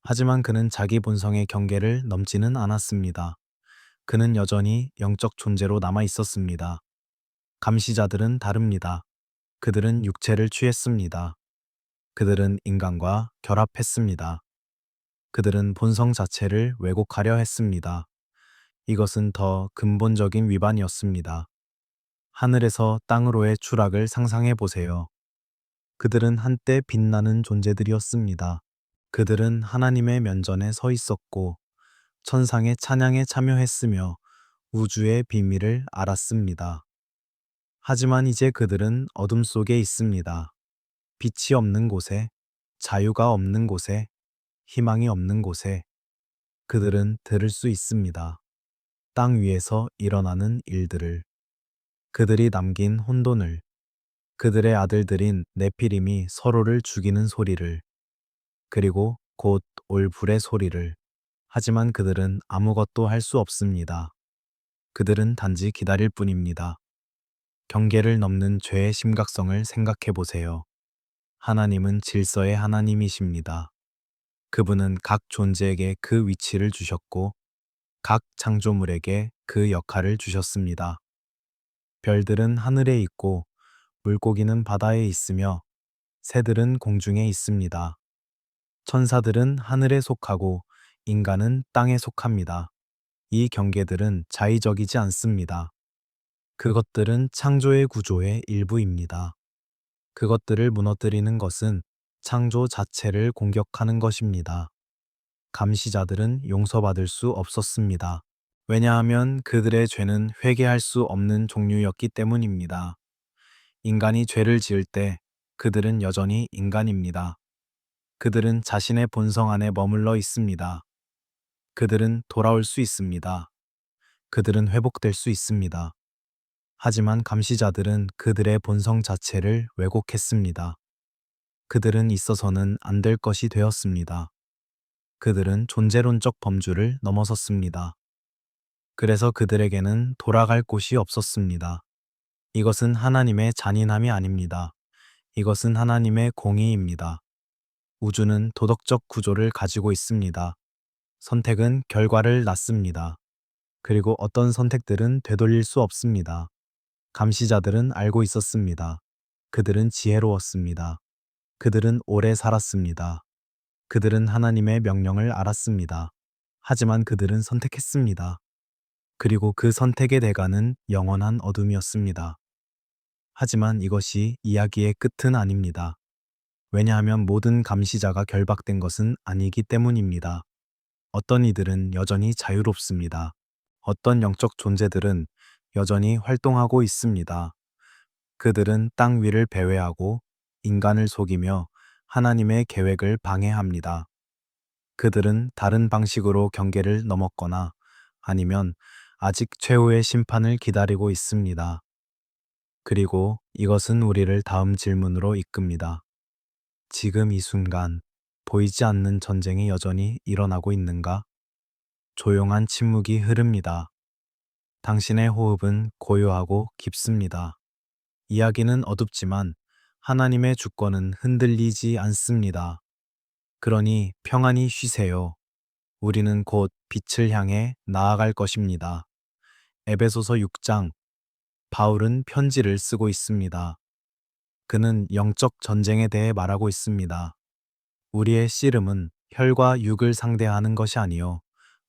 하지만 그는 자기 본성의 경계를 넘지는 않았습니다. 그는 여전히 영적 존재로 남아 있었습니다. 감시자들은 다릅니다. 그들은 육체를 취했습니다. 그들은 인간과 결합했습니다. 그들은 본성 자체를 왜곡하려 했습니다. 이것은 더 근본적인 위반이었습니다. 하늘에서 땅으로의 추락을 상상해 보세요. 그들은 한때 빛나는 존재들이었습니다. 그들은 하나님의 면전에 서 있었고 천상의 찬양에 참여했으며 우주의 비밀을 알았습니다. 하지만 이제 그들은 어둠 속에 있습니다. 빛이 없는 곳에, 자유가 없는 곳에, 희망이 없는 곳에 그들은 들을 수 있습니다. 땅 위에서 일어나는 일들을, 그들이 남긴 혼돈을, 그들의 아들들인 네피림이 서로를 죽이는 소리를, 그리고 곧 올 불의 소리를. 하지만 그들은 아무것도 할 수 없습니다. 그들은 단지 기다릴 뿐입니다. 경계를 넘는 죄의 심각성을 생각해 보세요. 하나님은 질서의 하나님이십니다. 그분은 각 존재에게 그 위치를 주셨고 각 창조물에게 그 역할을 주셨습니다. 별들은 하늘에 있고 물고기는 바다에 있으며 새들은 공중에 있습니다. 천사들은 하늘에 속하고 인간은 땅에 속합니다. 이 경계들은 자의적이지 않습니다. 그것들은 창조의 구조의 일부입니다. 그것들을 무너뜨리는 것은 창조 자체를 공격하는 것입니다. 감시자들은 용서받을 수 없었습니다. 왜냐하면 그들의 죄는 회개할 수 없는 종류였기 때문입니다. 인간이 죄를 지을 때 그들은 여전히 인간입니다. 그들은 자신의 본성 안에 머물러 있습니다. 그들은 돌아올 수 있습니다. 그들은 회복될 수 있습니다. 하지만 감시자들은 그들의 본성 자체를 왜곡했습니다. 그들은 있어서는 안 될 것이 되었습니다. 그들은 존재론적 범주를 넘어섰습니다. 그래서 그들에게는 돌아갈 곳이 없었습니다. 이것은 하나님의 잔인함이 아닙니다. 이것은 하나님의 공의입니다. 우주는 도덕적 구조를 가지고 있습니다. 선택은 결과를 낳습니다. 그리고 어떤 선택들은 되돌릴 수 없습니다. 감시자들은 알고 있었습니다. 그들은 지혜로웠습니다. 그들은 오래 살았습니다. 그들은 하나님의 명령을 알았습니다. 하지만 그들은 선택했습니다. 그리고 그 선택의 대가는 영원한 어둠이었습니다. 하지만 이것이 이야기의 끝은 아닙니다. 왜냐하면 모든 감시자가 결박된 것은 아니기 때문입니다. 어떤 이들은 여전히 자유롭습니다. 어떤 영적 존재들은 여전히 활동하고 있습니다. 그들은 땅 위를 배회하고 인간을 속이며 하나님의 계획을 방해합니다. 그들은 다른 방식으로 경계를 넘었거나 아니면 아직 최후의 심판을 기다리고 있습니다. 그리고 이것은 우리를 다음 질문으로 이끕니다. 지금 이 순간 보이지 않는 전쟁이 여전히 일어나고 있는가? 조용한 침묵이 흐릅니다. 당신의 호흡은 고요하고 깊습니다. 이야기는 어둡지만 하나님의 주권은 흔들리지 않습니다. 그러니 평안히 쉬세요. 우리는 곧 빛을 향해 나아갈 것입니다. 에베소서 6장. 바울은 편지를 쓰고 있습니다. 그는 영적 전쟁에 대해 말하고 있습니다. 우리의 씨름은 혈과 육을 상대하는 것이 아니요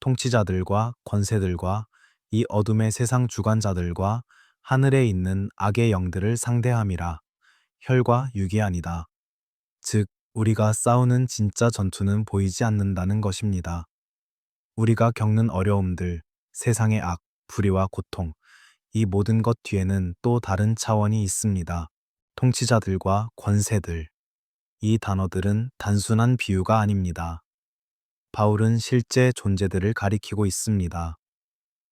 통치자들과 권세들과 이 어둠의 세상 주관자들과 하늘에 있는 악의 영들을 상대함이라. 혈과 육이 아니다. 즉 우리가 싸우는 진짜 전투는 보이지 않는다는 것입니다. 우리가 겪는 어려움들, 세상의 악, 불의와 고통, 이 모든 것 뒤에는 또 다른 차원이 있습니다. 통치자들과 권세들. 이 단어들은 단순한 비유가 아닙니다. 바울은 실제 존재들을 가리키고 있습니다.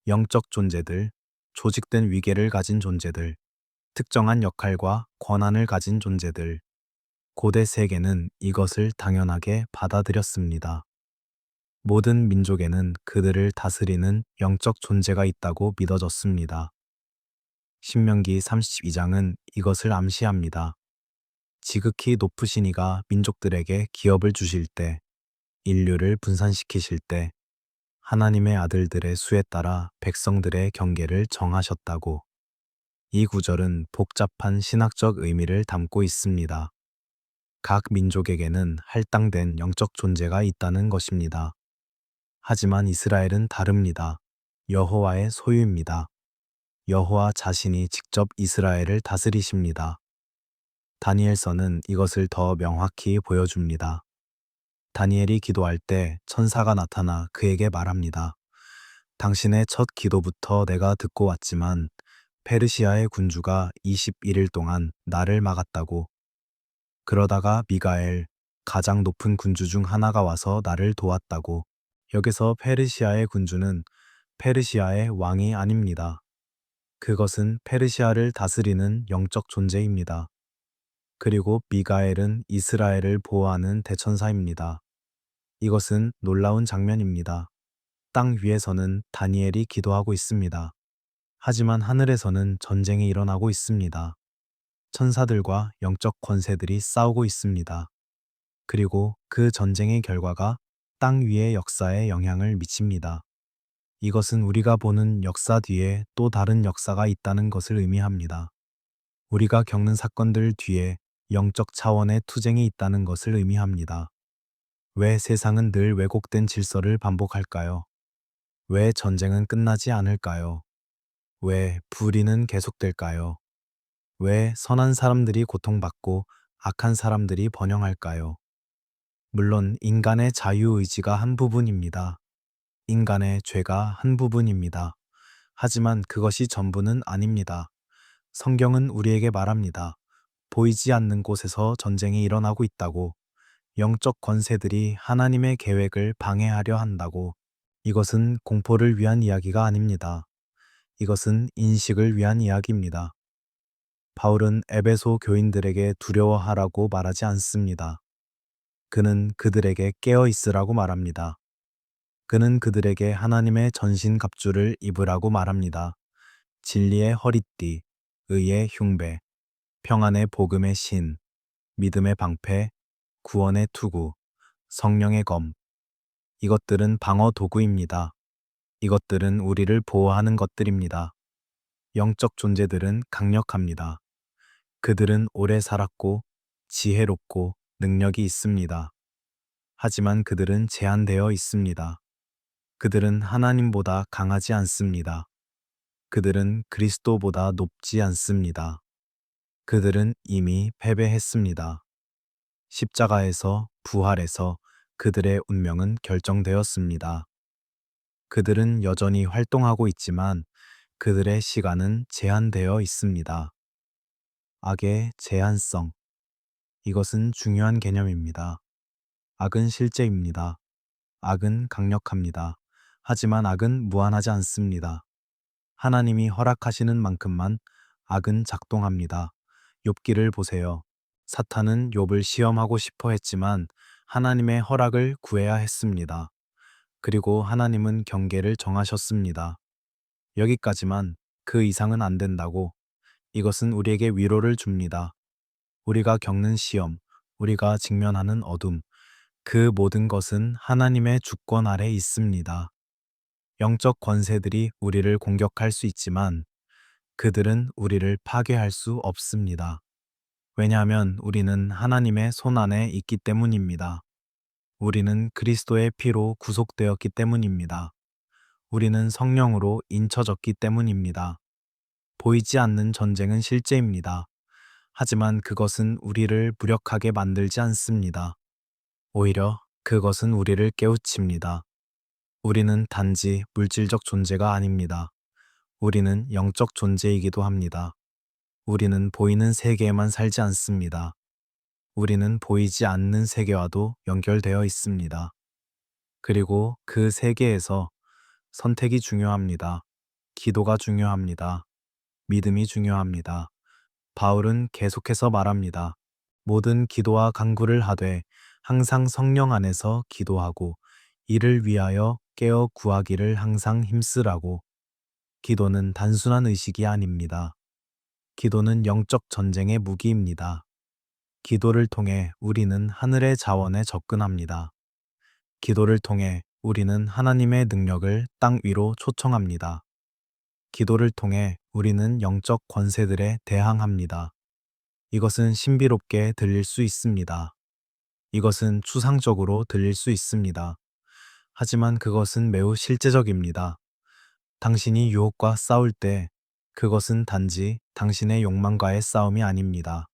영적 존재들, 조직된 위계를 가진 존재들, 특정한 역할과 권한을 가진 존재들. 고대 세계는 이것을 당연하게 받아들였습니다. 모든 민족에는 그들을 다스리는 영적 존재가 있다고 믿어졌습니다. 신명기 32장은 이것을 암시합니다. 지극히 높으신 이가 민족들에게 기업을 주실 때, 인류를 분산시키실 때, 하나님의 아들들의 수에 따라 백성들의 경계를 정하셨다고. 이 구절은 복잡한 신학적 의미를 담고 있습니다. 각 민족에게는 할당된 영적 존재가 있다는 것입니다. 하지만 이스라엘은 다릅니다. 여호와의 소유입니다. 여호와 자신이 직접 이스라엘을 다스리십니다. 다니엘서는 이것을 더 명확히 보여줍니다. 다니엘이 기도할 때 천사가 나타나 그에게 말합니다. 당신의 첫 기도부터 내가 듣고 왔지만 페르시아의 군주가 21일 동안 나를 막았다고. 그러다가 미가엘, 가장 높은 군주 중 하나가 와서 나를 도왔다고. 여기서 페르시아의 군주는 페르시아의 왕이 아닙니다. 그것은 페르시아를 다스리는 영적 존재입니다. 그리고 미가엘은 이스라엘을 보호하는 대천사입니다. 이것은 놀라운 장면입니다. 땅 위에서는 다니엘이 기도하고 있습니다. 하지만 하늘에서는 전쟁이 일어나고 있습니다. 천사들과 영적 권세들이 싸우고 있습니다. 그리고 그 전쟁의 결과가 땅 위의 역사에 영향을 미칩니다. 이것은 우리가 보는 역사 뒤에 또 다른 역사가 있다는 것을 의미합니다. 우리가 겪는 사건들 뒤에 영적 차원의 투쟁이 있다는 것을 의미합니다. 왜 세상은 늘 왜곡된 질서를 반복할까요? 왜 전쟁은 끝나지 않을까요? 왜 불의는 계속될까요? 왜 선한 사람들이 고통받고 악한 사람들이 번영할까요? 물론 인간의 자유의지가 한 부분입니다. 인간의 죄가 한 부분입니다. 하지만 그것이 전부는 아닙니다. 성경은 우리에게 말합니다. 보이지 않는 곳에서 전쟁이 일어나고 있다고. 영적 권세들이 하나님의 계획을 방해하려 한다고. 이것은 공포를 위한 이야기가 아닙니다. 이것은 인식을 위한 이야기입니다. 바울은 에베소 교인들에게 두려워하라고 말하지 않습니다. 그는 그들에게 깨어 있으라고 말합니다. 그는 그들에게 하나님의 전신갑주를 입으라고 말합니다. 진리의 허리띠, 의의 흉배, 평안의 복음의 신, 믿음의 방패, 구원의 투구, 성령의 검. 이것들은 방어 도구입니다. 이것들은 우리를 보호하는 것들입니다. 영적 존재들은 강력합니다. 그들은 오래 살았고 지혜롭고 능력이 있습니다. 하지만 그들은 제한되어 있습니다. 그들은 하나님보다 강하지 않습니다. 그들은 그리스도보다 높지 않습니다. 그들은 이미 패배했습니다. 십자가에서 부활해서 그들의 운명은 결정되었습니다. 그들은 여전히 활동하고 있지만 그들의 시간은 제한되어 있습니다. 악의 제한성. 이것은 중요한 개념입니다. 악은 실제입니다. 악은 강력합니다. 하지만 악은 무한하지 않습니다. 하나님이 허락하시는 만큼만 악은 작동합니다. 욥기를 보세요. 사탄은 욥을 시험하고 싶어 했지만 하나님의 허락을 구해야 했습니다. 그리고 하나님은 경계를 정하셨습니다. 여기까지만, 그 이상은 안 된다고. 이것은 우리에게 위로를 줍니다. 우리가 겪는 시험, 우리가 직면하는 어둠, 그 모든 것은 하나님의 주권 아래 있습니다. 영적 권세들이 우리를 공격할 수 있지만 그들은 우리를 파괴할 수 없습니다. 왜냐하면 우리는 하나님의 손 안에 있기 때문입니다. 우리는 그리스도의 피로 구속되었기 때문입니다. 우리는 성령으로 인쳐졌기 때문입니다. 보이지 않는 전쟁은 실제입니다. 하지만 그것은 우리를 무력하게 만들지 않습니다. 오히려 그것은 우리를 깨우칩니다. 우리는 단지 물질적 존재가 아닙니다. 우리는 영적 존재이기도 합니다. 우리는 보이는 세계에만 살지 않습니다. 우리는 보이지 않는 세계와도 연결되어 있습니다. 그리고 그 세계에서 선택이 중요합니다. 기도가 중요합니다. 믿음이 중요합니다. 바울은 계속해서 말합니다. 모든 기도와 간구를 하되 항상 성령 안에서 기도하고 이를 위하여 깨어 구하기를 항상 힘쓰라고. 기도는 단순한 의식이 아닙니다. 기도는 영적 전쟁의 무기입니다. 기도를 통해 우리는 하늘의 자원에 접근합니다. 기도를 통해 우리는 하나님의 능력을 땅 위로 초청합니다. 기도를 통해 우리는 영적 권세들에 대항합니다. 이것은 신비롭게 들릴 수 있습니다. 이것은 추상적으로 들릴 수 있습니다. 하지만 그것은 매우 실제적입니다. 당신이 유혹과 싸울 때 그것은 단지 당신의 욕망과의 싸움이 아닙니다.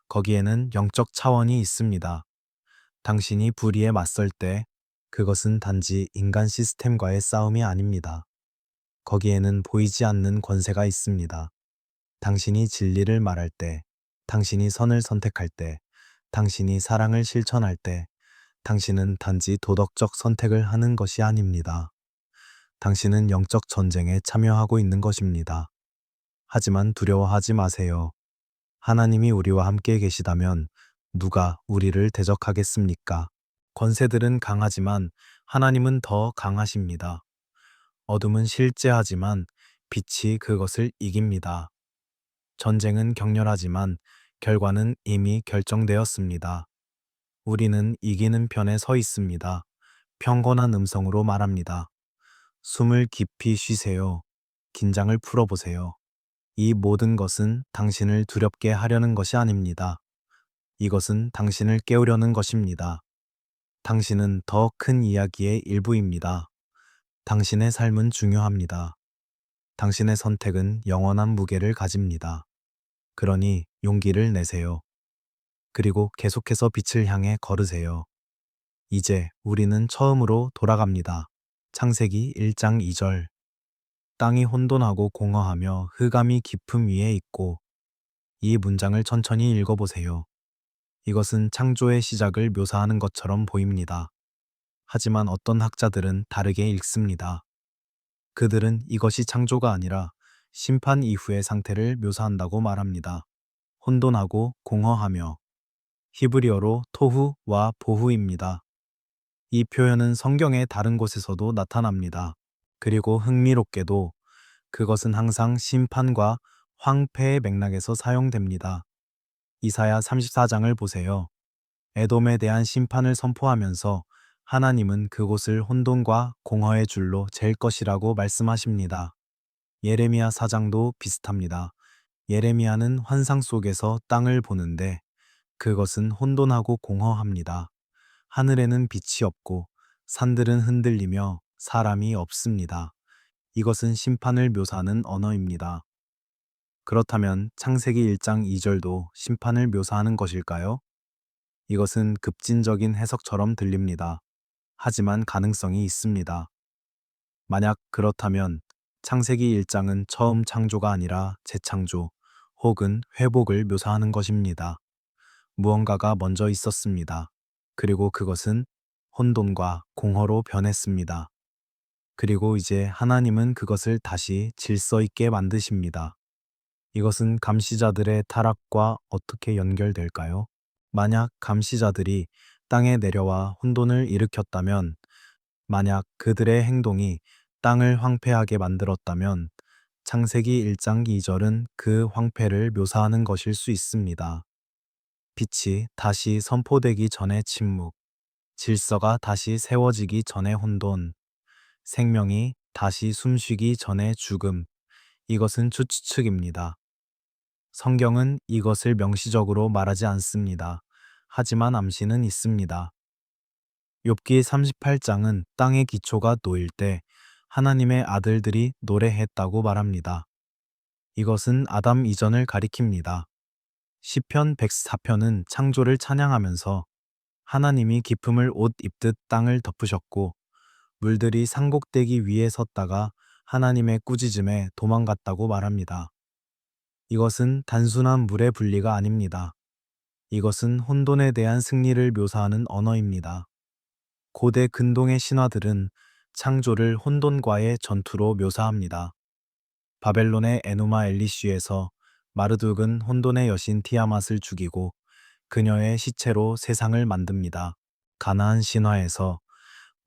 거기에는 영적 차원이 있습니다. 당신이 불의에 맞설 때 그것은 단지 인간 시스템과의 싸움이 아닙니다. 거기에는 보이지 않는 권세가 있습니다. 당신이 진리를 말할 때, 당신이 선을 선택할 때, 당신이 사랑을 실천할 때, 당신은 단지 도덕적 선택을 하는 것이 아닙니다. 당신은 영적 전쟁에 참여하고 있는 것입니다. 하지만 두려워하지 마세요. 하나님이 우리와 함께 계시다면 누가 우리를 대적하겠습니까? 권세들은 강하지만 하나님은 더 강하십니다. 어둠은 실제하지만 빛이 그것을 이깁니다. 전쟁은 격렬하지만 결과는 이미 결정되었습니다. 우리는 이기는 편에 서 있습니다. 평온한 음성으로 말합니다. 숨을 깊이 쉬세요. 긴장을 풀어보세요. 이 모든 것은 당신을 두렵게 하려는 것이 아닙니다. 이것은 당신을 깨우려는 것입니다. 당신은 더 큰 이야기의 일부입니다. 당신의 삶은 중요합니다. 당신의 선택은 영원한 무게를 가집니다. 그러니 용기를 내세요. 그리고 계속해서 빛을 향해 걸으세요. 이제 우리는 처음으로 돌아갑니다. 창세기 1장 2절. 땅이 혼돈하고 공허하며 흑암이 깊음 위에 있고. 이 문장을 천천히 읽어보세요. 이것은 창조의 시작을 묘사하는 것처럼 보입니다. 하지만 어떤 학자들은 다르게 읽습니다. 그들은 이것이 창조가 아니라 심판 이후의 상태를 묘사한다고 말합니다. 혼돈하고 공허하며. 히브리어로 토후와 보후입니다. 이 표현은 성경의 다른 곳에서도 나타납니다. 그리고 흥미롭게도 그것은 항상 심판과 황폐의 맥락에서 사용됩니다. 이사야 34장을 보세요. 에돔에 대한 심판을 선포하면서 하나님은 그곳을 혼돈과 공허의 줄로 잴 것이라고 말씀하십니다. 예레미야 4장도 비슷합니다. 예레미야는 환상 속에서 땅을 보는데 그것은 혼돈하고 공허합니다. 하늘에는 빛이 없고 산들은 흔들리며 사람이 없습니다. 이것은 심판을 묘사하는 언어입니다. 그렇다면 창세기 1장 2절도 심판을 묘사하는 것일까요? 이것은 급진적인 해석처럼 들립니다. 하지만 가능성이 있습니다. 만약 그렇다면 창세기 1장은 처음 창조가 아니라 재창조 혹은 회복을 묘사하는 것입니다. 무언가가 먼저 있었습니다. 그리고 그것은 혼돈과 공허로 변했습니다. 그리고 이제 하나님은 그것을 다시 질서 있게 만드십니다. 이것은 감시자들의 타락과 어떻게 연결될까요? 만약 감시자들이 땅에 내려와 혼돈을 일으켰다면, 만약 그들의 행동이 땅을 황폐하게 만들었다면, 창세기 1장 2절은 그 황폐를 묘사하는 것일 수 있습니다. 빛이 다시 선포되기 전에 침묵, 질서가 다시 세워지기 전에 혼돈, 생명이 다시 숨쉬기 전에 죽음, 이것은 추측입니다. 성경은 이것을 명시적으로 말하지 않습니다. 하지만 암시는 있습니다. 욥기 38장은 땅의 기초가 놓일 때 하나님의 아들들이 노래했다고 말합니다. 이것은 아담 이전을 가리킵니다. 시편 104편은 창조를 찬양하면서 하나님이 기품을 옷 입듯 땅을 덮으셨고 물들이 상곡되기 위해 섰다가 하나님의 꾸짖음에 도망갔다고 말합니다. 이것은 단순한 물의 분리가 아닙니다. 이것은 혼돈에 대한 승리를 묘사하는 언어입니다. 고대 근동의 신화들은 창조를 혼돈과의 전투로 묘사합니다. 바벨론의 에누마 엘리시에서 마르둑은 혼돈의 여신 티아맛을 죽이고 그녀의 시체로 세상을 만듭니다. 가나안 신화에서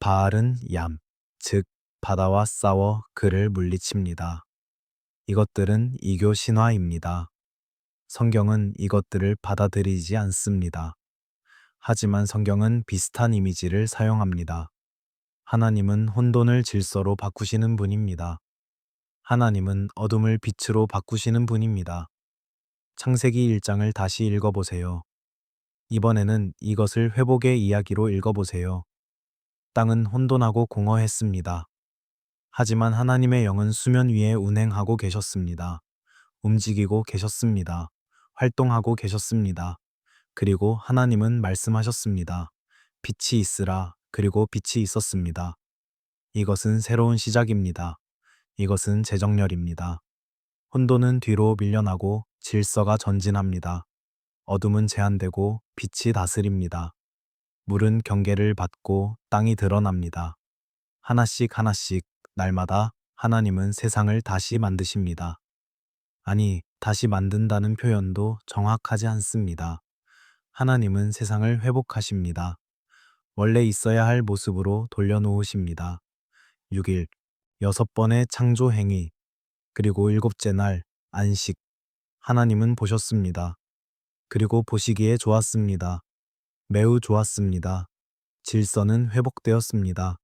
바알은 얌, 즉 바다와 싸워 그를 물리칩니다. 이것들은 이교 신화입니다. 성경은 이것들을 받아들이지 않습니다. 하지만 성경은 비슷한 이미지를 사용합니다. 하나님은 혼돈을 질서로 바꾸시는 분입니다. 하나님은 어둠을 빛으로 바꾸시는 분입니다. 창세기 1장을 다시 읽어보세요. 이번에는 이것을 회복의 이야기로 읽어보세요. 땅은 혼돈하고 공허했습니다. 하지만 하나님의 영은 수면 위에 운행하고 계셨습니다. 움직이고 계셨습니다. 활동하고 계셨습니다. 그리고 하나님은 말씀하셨습니다. 빛이 있으라. 그리고 빛이 있었습니다. 이것은 새로운 시작입니다. 이것은 재정렬입니다. 혼돈은 뒤로 밀려나고 질서가 전진합니다. 어둠은 제한되고 빛이 다스립니다. 물은 경계를 받고 땅이 드러납니다. 하나씩 하나씩 날마다 하나님은 세상을 다시 만드십니다. 아니, 다시 만든다는 표현도 정확하지 않습니다. 하나님은 세상을 회복하십니다. 원래 있어야 할 모습으로 돌려놓으십니다. 6일, 6번의 창조 행위, 그리고 7째 날, 안식. 하나님은 보셨습니다. 그리고 보시기에 좋았습니다. 매우 좋았습니다. 질서는 회복되었습니다.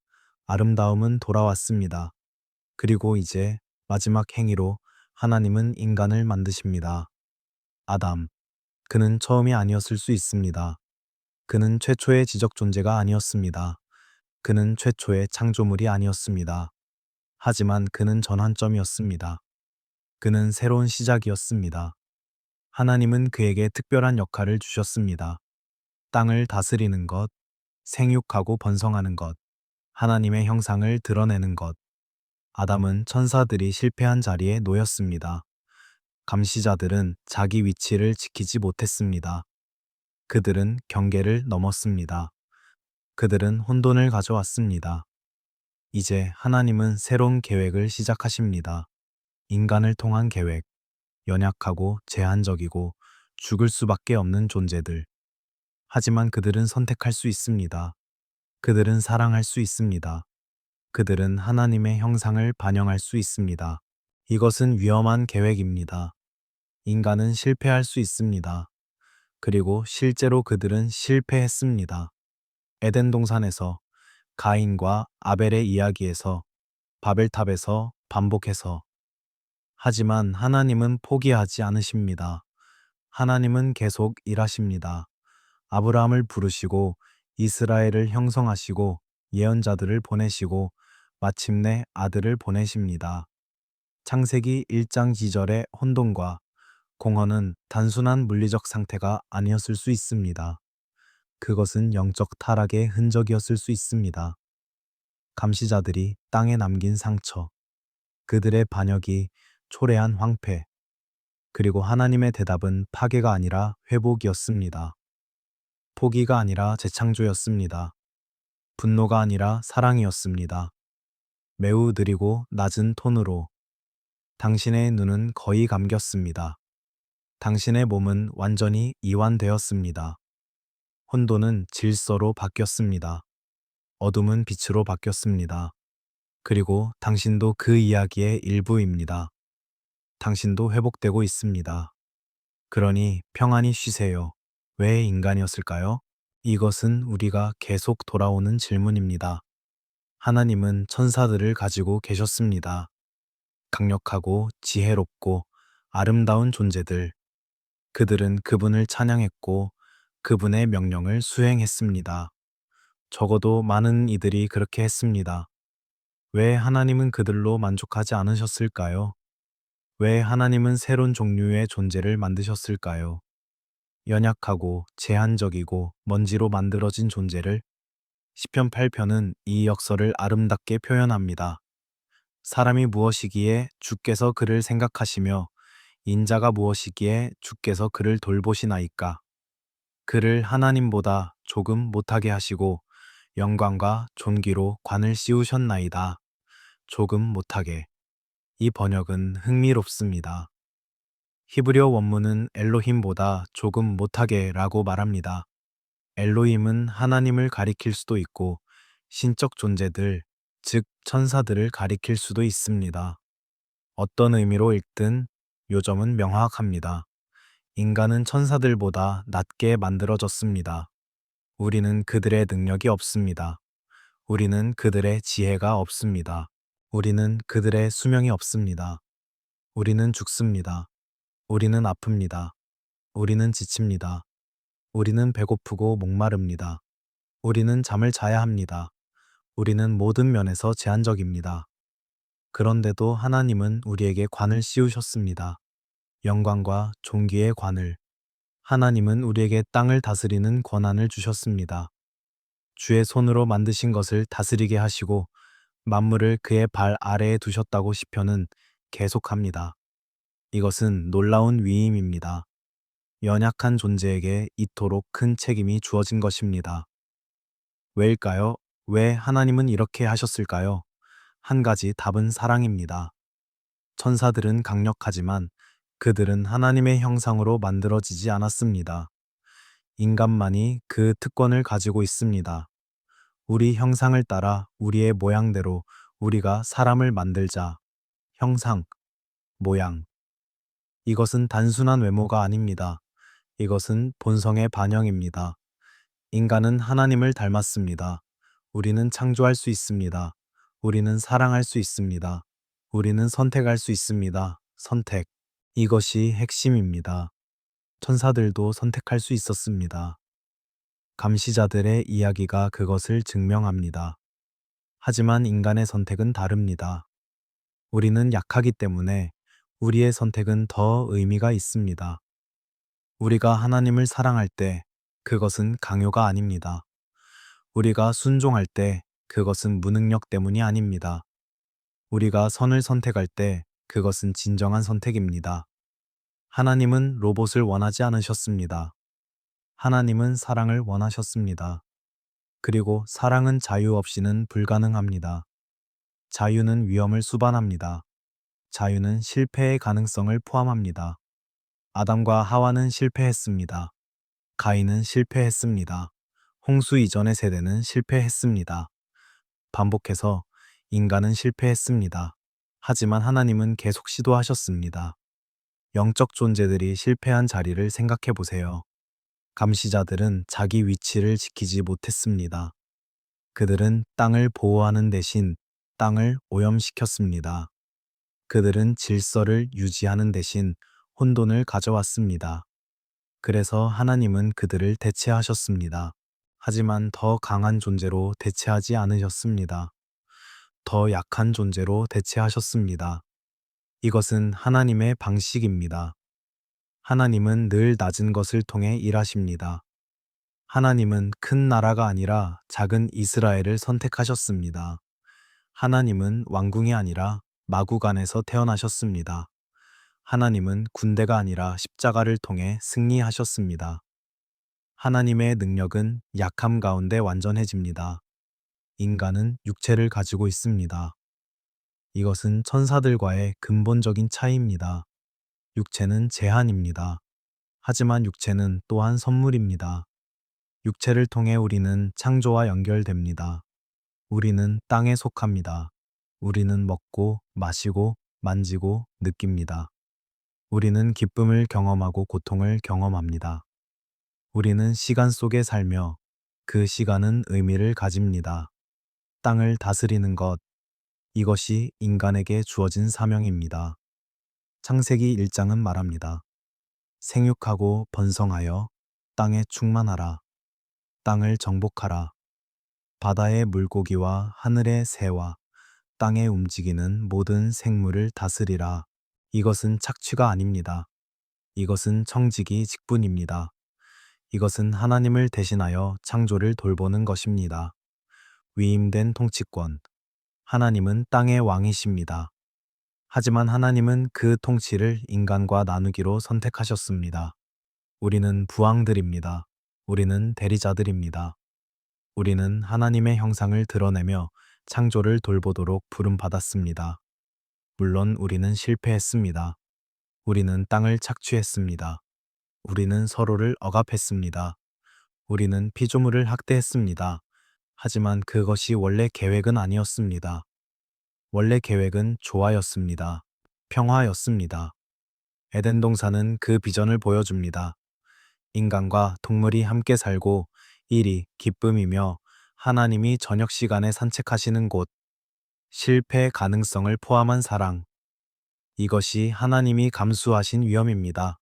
아름다움은 돌아왔습니다. 그리고 이제 마지막 행위로 하나님은 인간을 만드십니다. 아담. 그는 처음이 아니었을 수 있습니다. 그는 최초의 지적 존재가 아니었습니다. 그는 최초의 창조물이 아니었습니다. 하지만 그는 전환점이었습니다. 그는 새로운 시작이었습니다. 하나님은 그에게 특별한 역할을 주셨습니다. 땅을 다스리는 것, 생육하고 번성하는 것, 하나님의 형상을 드러내는 것. 아담은 천사들이 실패한 자리에 놓였습니다. 감시자들은 자기 위치를 지키지 못했습니다. 그들은 경계를 넘었습니다. 그들은 혼돈을 가져왔습니다. 이제 하나님은 새로운 계획을 시작하십니다. 인간을 통한 계획, 연약하고 제한적이고 죽을 수밖에 없는 존재들. 하지만 그들은 선택할 수 있습니다. 그들은 사랑할 수 있습니다. 그들은 하나님의 형상을 반영할 수 있습니다. 이것은 위험한 계획입니다. 인간은 실패할 수 있습니다. 그리고 실제로 그들은 실패했습니다. 에덴 동산에서, 가인과 아벨의 이야기에서, 바벨탑에서, 반복해서. 하지만 하나님은 포기하지 않으십니다. 하나님은 계속 일하십니다. 아브라함을 부르시고 이스라엘을 형성하시고 예언자들을 보내시고 마침내 아들을 보내십니다. 창세기 1장 지절의 혼돈과 공허는 단순한 물리적 상태가 아니었을 수 있습니다. 그것은 영적 타락의 흔적이었을 수 있습니다. 감시자들이 땅에 남긴 상처, 그들의 반역이 초래한 황폐, 그리고 하나님의 대답은 파괴가 아니라 회복이었습니다. 포기가 아니라 재창조였습니다. 분노가 아니라 사랑이었습니다. 매우 느리고 낮은 톤으로 당신의 눈은 거의 감겼습니다. 당신의 몸은 완전히 이완되었습니다. 혼돈은 질서로 바뀌었습니다. 어둠은 빛으로 바뀌었습니다. 그리고 당신도 그 이야기의 일부입니다. 당신도 회복되고 있습니다. 그러니 평안히 쉬세요. 왜 인간이었을까요? 이것은 우리가 계속 돌아오는 질문입니다. 하나님은 천사들을 가지고 계셨습니다. 강력하고 지혜롭고 아름다운 존재들. 그들은 그분을 찬양했고 그분의 명령을 수행했습니다. 적어도 많은 이들이 그렇게 했습니다. 왜 하나님은 그들로 만족하지 않으셨을까요? 왜 하나님은 새로운 종류의 존재를 만드셨을까요? 연약하고 제한적이고 먼지로 만들어진 존재를. 시편 8편은 이 역설을 아름답게 표현합니다. 사람이 무엇이기에 주께서 그를 생각하시며 인자가 무엇이기에 주께서 그를 돌보시나이까. 그를 하나님보다 조금 못하게 하시고 영광과 존귀로 관을 씌우셨나이다. 조금 못하게. 이 번역은 흥미롭습니다. 히브리어 원문은 엘로힘보다 조금 못하게라고 말합니다. 엘로힘은 하나님을 가리킬 수도 있고 신적 존재들, 즉 천사들을 가리킬 수도 있습니다. 어떤 의미로 읽든 요점은 명확합니다. 인간은 천사들보다 낮게 만들어졌습니다. 우리는 그들의 능력이 없습니다. 우리는 그들의 지혜가 없습니다. 우리는 그들의 수명이 없습니다. 우리는 죽습니다. 우리는 아픕니다. 우리는 지칩니다. 우리는 배고프고 목마릅니다. 우리는 잠을 자야 합니다. 우리는 모든 면에서 제한적입니다. 그런데도 하나님은 우리에게 관을 씌우셨습니다. 영광과 존귀의 관을. 하나님은 우리에게 땅을 다스리는 권한을 주셨습니다. 주의 손으로 만드신 것을 다스리게 하시고 만물을 그의 발 아래에 두셨다고 시편은 계속합니다. 이것은 놀라운 위임입니다. 연약한 존재에게 이토록 큰 책임이 주어진 것입니다. 왜일까요? 왜 하나님은 이렇게 하셨을까요? 한 가지 답은 사랑입니다. 천사들은 강력하지만 그들은 하나님의 형상으로 만들어지지 않았습니다. 인간만이 그 특권을 가지고 있습니다. 우리 형상을 따라 우리의 모양대로 우리가 사람을 만들자. 형상, 모양. 이것은 단순한 외모가 아닙니다. 이것은 본성의 반영입니다. 인간은 하나님을 닮았습니다. 우리는 창조할 수 있습니다. 우리는 사랑할 수 있습니다. 우리는 선택할 수 있습니다. 선택. 이것이 핵심입니다. 천사들도 선택할 수 있었습니다. 감시자들의 이야기가 그것을 증명합니다. 하지만 인간의 선택은 다릅니다. 우리는 약하기 때문에 우리의 선택은 더 의미가 있습니다. 우리가 하나님을 사랑할 때 그것은 강요가 아닙니다. 우리가 순종할 때 그것은 무능력 때문이 아닙니다. 우리가 선을 선택할 때 그것은 진정한 선택입니다. 하나님은 로봇을 원하지 않으셨습니다. 하나님은 사랑을 원하셨습니다. 그리고 사랑은 자유 없이는 불가능합니다. 자유는 위험을 수반합니다. 자유는 실패의 가능성을 포함합니다. 아담과 하와는 실패했습니다. 가인은 실패했습니다. 홍수 이전의 세대는 실패했습니다. 반복해서 인간은 실패했습니다. 하지만 하나님은 계속 시도하셨습니다. 영적 존재들이 실패한 자리를 생각해 보세요. 감시자들은 자기 위치를 지키지 못했습니다. 그들은 땅을 보호하는 대신 땅을 오염시켰습니다. 그들은 질서를 유지하는 대신 혼돈을 가져왔습니다. 그래서 하나님은 그들을 대체하셨습니다. 하지만 더 강한 존재로 대체하지 않으셨습니다. 더 약한 존재로 대체하셨습니다. 이것은 하나님의 방식입니다. 하나님은 늘 낮은 것을 통해 일하십니다. 하나님은 큰 나라가 아니라 작은 이스라엘을 선택하셨습니다. 하나님은 왕궁이 아니라 마국 안에서 태어나셨습니다. 하나님은 군대가 아니라 십자가를 통해 승리하셨습니다. 하나님의 능력은 약함 가운데 완전해집니다. 인간은 육체를 가지고 있습니다. 이것은 천사들과의 근본적인 차이입니다. 육체는 제한입니다. 하지만 육체는 또한 선물입니다. 육체를 통해 우리는 창조와 연결됩니다. 우리는 땅에 속합니다. 우리는 먹고, 마시고, 만지고, 느낍니다. 우리는 기쁨을 경험하고 고통을 경험합니다. 우리는 시간 속에 살며 그 시간은 의미를 가집니다. 땅을 다스리는 것, 이것이 인간에게 주어진 사명입니다. 창세기 1장은 말합니다. 생육하고 번성하여 땅에 충만하라. 땅을 정복하라. 바다의 물고기와 하늘의 새와 땅에 움직이는 모든 생물을 다스리라. 이것은 착취가 아닙니다. 이것은 청지기 직분입니다. 이것은 하나님을 대신하여 창조를 돌보는 것입니다. 위임된 통치권. 하나님은 땅의 왕이십니다. 하지만 하나님은 그 통치를 인간과 나누기로 선택하셨습니다. 우리는 부왕들입니다. 우리는 대리자들입니다. 우리는 하나님의 형상을 드러내며 창조를 돌보도록 부름받았습니다. 물론 우리는 실패했습니다. 우리는 땅을 착취했습니다. 우리는 서로를 억압했습니다. 우리는 피조물을 학대했습니다. 하지만 그것이 원래 계획은 아니었습니다. 원래 계획은 조화였습니다. 평화였습니다. 에덴 동산은 그 비전을 보여줍니다. 인간과 동물이 함께 살고 일이 기쁨이며 하나님이 저녁 시간에 산책하시는 곳, 실패 가능성을 포함한 사랑. 이것이 하나님이 감수하신 위험입니다.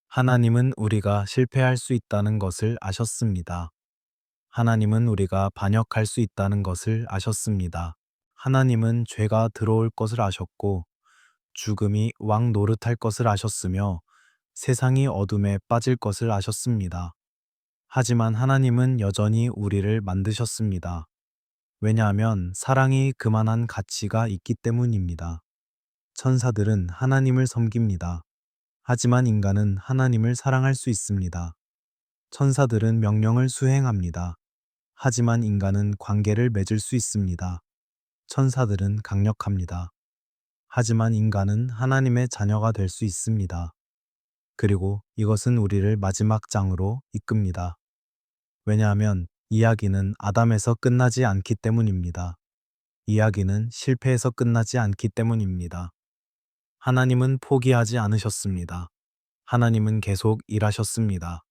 하나님은 우리가 실패할 수 있다는 것을 아셨습니다. 하나님은 우리가 반역할 수 있다는 것을 아셨습니다. 하나님은 죄가 들어올 것을 아셨고 죽음이 왕 노릇할 것을 아셨으며 세상이 어둠에 빠질 것을 아셨습니다. 하지만 하나님은 여전히 우리를 만드셨습니다. 왜냐하면 사랑이 그만한 가치가 있기 때문입니다. 천사들은 하나님을 섬깁니다. 하지만 인간은 하나님을 사랑할 수 있습니다. 천사들은 명령을 수행합니다. 하지만 인간은 관계를 맺을 수 있습니다. 천사들은 강력합니다. 하지만 인간은 하나님의 자녀가 될 수 있습니다. 그리고 이것은 우리를 마지막 장으로 이끕니다. 왜냐하면 이야기는 아담에서 끝나지 않기 때문입니다. 이야기는 실패에서 끝나지 않기 때문입니다. 하나님은 포기하지 않으셨습니다. 하나님은 계속 일하셨습니다.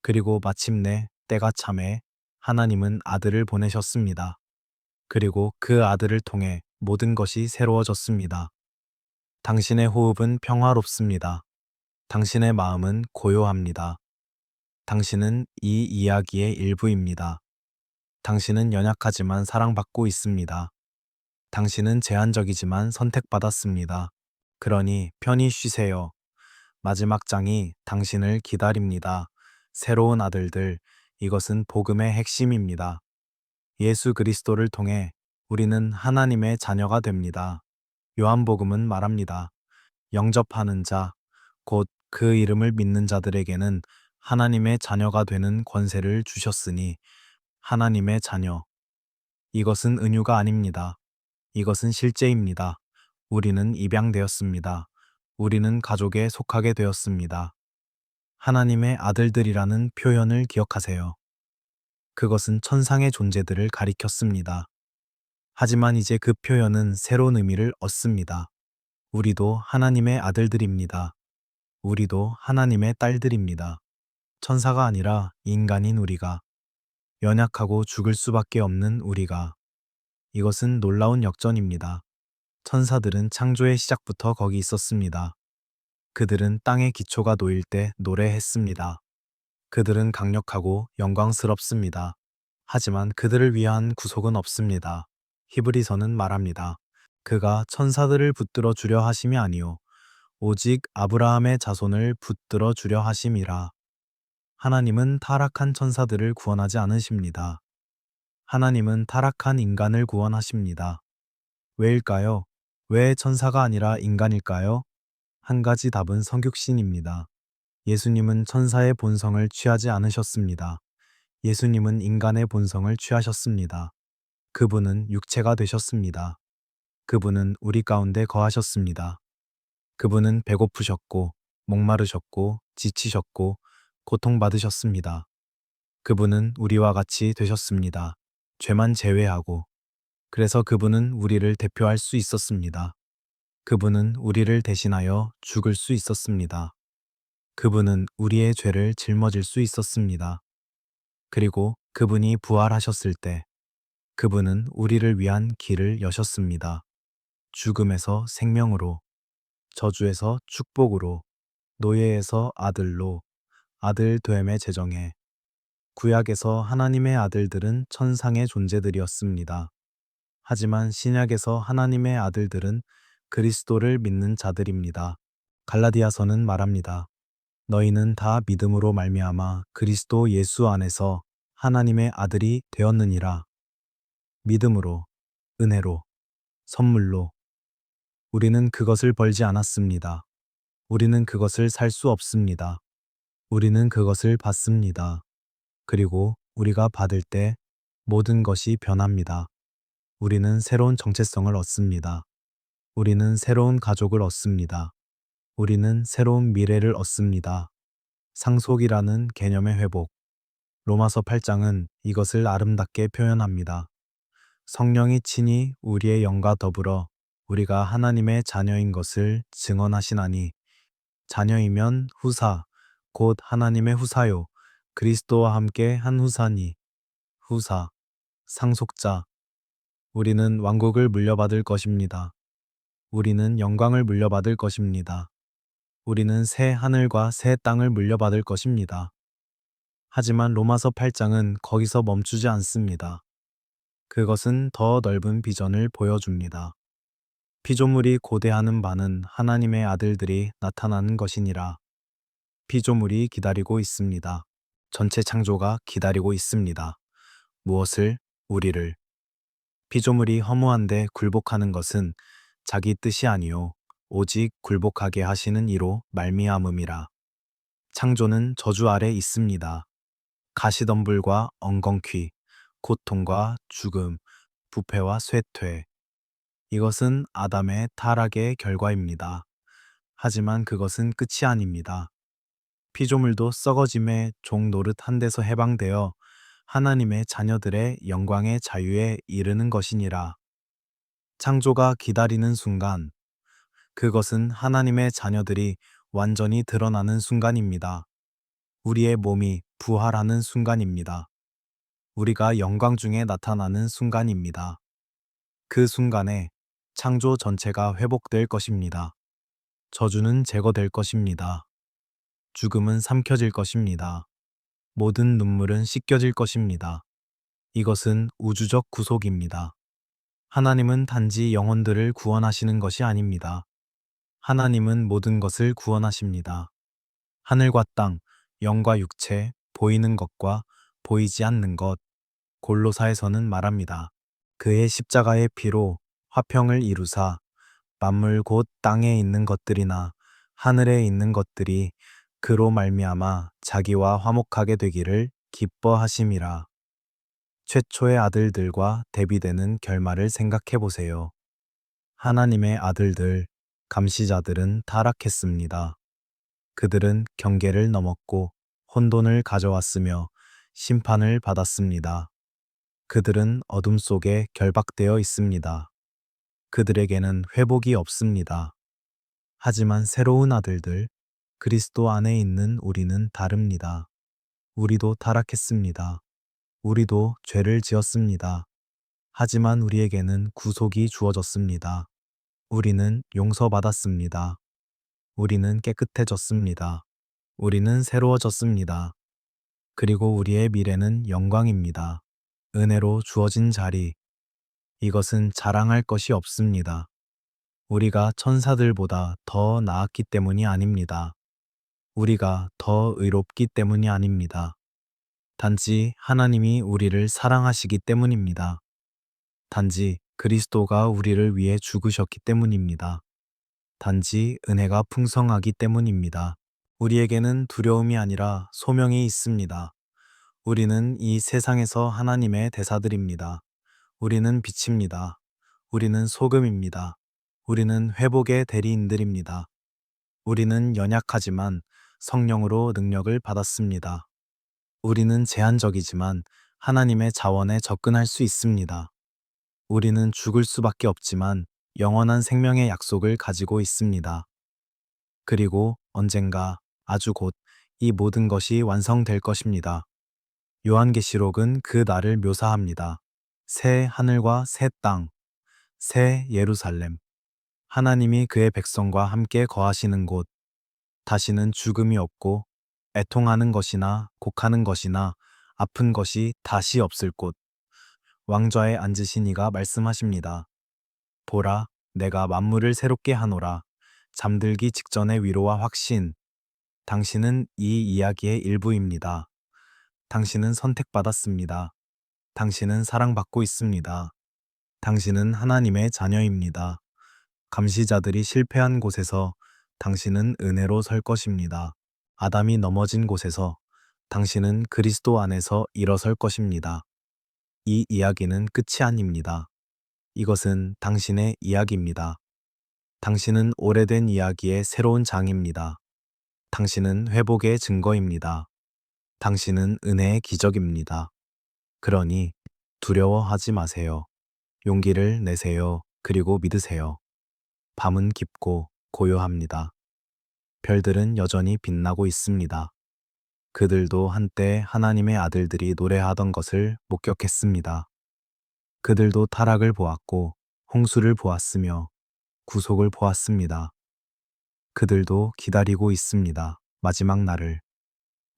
그리고 마침내 때가 참에 하나님은 아들을 보내셨습니다. 그리고 그 아들을 통해 모든 것이 새로워졌습니다. 당신의 호흡은 평화롭습니다. 당신의 마음은 고요합니다. 당신은 이 이야기의 일부입니다. 당신은 연약하지만 사랑받고 있습니다. 당신은 제한적이지만 선택받았습니다. 그러니 편히 쉬세요. 마지막 장이 당신을 기다립니다. 새로운 아들들, 이것은 복음의 핵심입니다. 예수 그리스도를 통해 우리는 하나님의 자녀가 됩니다. 요한복음은 말합니다. 영접하는 자, 곧 그 이름을 믿는 자들에게는 하나님의 자녀가 되는 권세를 주셨으니 하나님의 자녀. 이것은 은유가 아닙니다. 이것은 실제입니다. 우리는 입양되었습니다. 우리는 가족에 속하게 되었습니다. 하나님의 아들들이라는 표현을 기억하세요. 그것은 천상의 존재들을 가리켰습니다. 하지만 이제 그 표현은 새로운 의미를 얻습니다. 우리도 하나님의 아들들입니다. 우리도 하나님의 딸들입니다. 천사가 아니라 인간인 우리가, 연약하고 죽을 수밖에 없는 우리가. 이것은 놀라운 역전입니다. 천사들은 창조의 시작부터 거기 있었습니다. 그들은 땅의 기초가 놓일 때 노래했습니다. 그들은 강력하고 영광스럽습니다. 하지만 그들을 위한 구속은 없습니다. 히브리서는 말합니다. 그가 천사들을 붙들어 주려 하심이 아니요 오직 아브라함의 자손을 붙들어 주려 하심이라. 하나님은 타락한 천사들을 구원하지 않으십니다. 하나님은 타락한 인간을 구원하십니다. 왜일까요? 왜 천사가 아니라 인간일까요? 한 가지 답은 성육신입니다. 예수님은 천사의 본성을 취하지 않으셨습니다. 예수님은 인간의 본성을 취하셨습니다. 그분은 육체가 되셨습니다. 그분은 우리 가운데 거하셨습니다. 그분은 배고프셨고, 목마르셨고, 지치셨고, 고통받으셨습니다. 그분은 우리와 같이 되셨습니다. 죄만 제외하고. 그래서 그분은 우리를 대표할 수 있었습니다. 그분은 우리를 대신하여 죽을 수 있었습니다. 그분은 우리의 죄를 짊어질 수 있었습니다. 그리고 그분이 부활하셨을 때 그분은 우리를 위한 길을 여셨습니다. 죽음에서 생명으로, 저주에서 축복으로, 노예에서 아들로, 아들 됨의 제정에, 구약에서 하나님의 아들들은 천상의 존재들이었습니다. 하지만 신약에서 하나님의 아들들은 그리스도를 믿는 자들입니다. 갈라디아서는 말합니다. 너희는 다 믿음으로 말미암아 그리스도 예수 안에서 하나님의 아들이 되었느니라. 믿음으로, 은혜로, 선물로. 우리는 그것을 벌지 않았습니다. 우리는 그것을 살 수 없습니다. 우리는 그것을 받습니다. 그리고 우리가 받을 때 모든 것이 변합니다. 우리는 새로운 정체성을 얻습니다. 우리는 새로운 가족을 얻습니다. 우리는 새로운 미래를 얻습니다. 상속이라는 개념의 회복. 로마서 8장은 이것을 아름답게 표현합니다. 성령이 친히 우리의 영과 더불어 우리가 하나님의 자녀인 것을 증언하시나니 자녀이면 후사, 곧 하나님의 후사요. 그리스도와 함께 한 후사니. 후사, 상속자. 우리는 왕국을 물려받을 것입니다. 우리는 영광을 물려받을 것입니다. 우리는 새 하늘과 새 땅을 물려받을 것입니다. 하지만 로마서 8장은 거기서 멈추지 않습니다. 그것은 더 넓은 비전을 보여줍니다. 피조물이 고대하는 바는 하나님의 아들들이 나타나는 것이니라. 피조물이 기다리고 있습니다. 전체 창조가 기다리고 있습니다. 무엇을? 우리를. 피조물이 허무한데 굴복하는 것은 자기 뜻이 아니요 오직 굴복하게 하시는 이로 말미암음이라. 창조는 저주 아래 있습니다. 가시덤불과 엉겅퀴, 고통과 죽음, 부패와 쇠퇴. 이것은 아담의 타락의 결과입니다. 하지만 그것은 끝이 아닙니다. 피조물도 썩어짐의 종 노릇한 데서 해방되어 하나님의 자녀들의 영광의 자유에 이르는 것이니라. 창조가 기다리는 순간, 그것은 하나님의 자녀들이 완전히 드러나는 순간입니다. 우리의 몸이 부활하는 순간입니다. 우리가 영광 중에 나타나는 순간입니다. 그 순간에 창조 전체가 회복될 것입니다. 저주는 제거될 것입니다. 죽음은 삼켜질 것입니다. 모든 눈물은 씻겨질 것입니다. 이것은 우주적 구속입니다. 하나님은 단지 영혼들을 구원하시는 것이 아닙니다. 하나님은 모든 것을 구원하십니다. 하늘과 땅, 영과 육체, 보이는 것과 보이지 않는 것, 골로사에서는 말합니다. 그의 십자가의 피로 화평을 이루사 만물 곧 땅에 있는 것들이나 하늘에 있는 것들이 그로 말미암아 자기와 화목하게 되기를 기뻐하심이라. 최초의 아들들과 대비되는 결말을 생각해 보세요. 하나님의 아들들, 감시자들은 타락했습니다. 그들은 경계를 넘었고 혼돈을 가져왔으며 심판을 받았습니다. 그들은 어둠 속에 결박되어 있습니다. 그들에게는 회복이 없습니다. 하지만 새로운 아들들, 그리스도 안에 있는 우리는 다릅니다. 우리도 타락했습니다. 우리도 죄를 지었습니다. 하지만 우리에게는 구속이 주어졌습니다. 우리는 용서받았습니다. 우리는 깨끗해졌습니다. 우리는 새로워졌습니다. 그리고 우리의 미래는 영광입니다. 은혜로 주어진 자리. 이것은 자랑할 것이 없습니다. 우리가 천사들보다 더 나았기 때문이 아닙니다. 우리가 더 의롭기 때문이 아닙니다. 단지 하나님이 우리를 사랑하시기 때문입니다. 단지 그리스도가 우리를 위해 죽으셨기 때문입니다. 단지 은혜가 풍성하기 때문입니다. 우리에게는 두려움이 아니라 소명이 있습니다. 우리는 이 세상에서 하나님의 대사들입니다. 우리는 빛입니다. 우리는 소금입니다. 우리는 회복의 대리인들입니다. 우리는 연약하지만 성령으로 능력을 받았습니다. 우리는 제한적이지만 하나님의 자원에 접근할 수 있습니다. 우리는 죽을 수밖에 없지만 영원한 생명의 약속을 가지고 있습니다. 그리고 언젠가 아주 곧 이 모든 것이 완성될 것입니다. 요한계시록은 그 날을 묘사합니다. 새 하늘과 새 땅, 새 예루살렘. 하나님이 그의 백성과 함께 거하시는 곳. 다시는 죽음이 없고 애통하는 것이나 곡하는 것이나 아픈 것이 다시 없을 곳. 왕좌에 앉으신 이가 말씀하십니다. 보라, 내가 만물을 새롭게 하노라. 잠들기 직전의 위로와 확신. 당신은 이 이야기의 일부입니다. 당신은 선택받았습니다. 당신은 사랑받고 있습니다. 당신은 하나님의 자녀입니다. 감시자들이 실패한 곳에서 당신은 은혜로 설 것입니다. 아담이 넘어진 곳에서 당신은 그리스도 안에서 일어설 것입니다. 이 이야기는 끝이 아닙니다. 이것은 당신의 이야기입니다. 당신은 오래된 이야기의 새로운 장입니다. 당신은 회복의 증거입니다. 당신은 은혜의 기적입니다. 그러니 두려워하지 마세요. 용기를 내세요. 그리고 믿으세요. 밤은 깊고 고요합니다. 별들은 여전히 빛나고 있습니다. 그들도 한때 하나님의 아들들이 노래하던 것을 목격했습니다. 그들도 타락을 보았고 홍수를 보았으며 구속을 보았습니다. 그들도 기다리고 있습니다. 마지막 날을,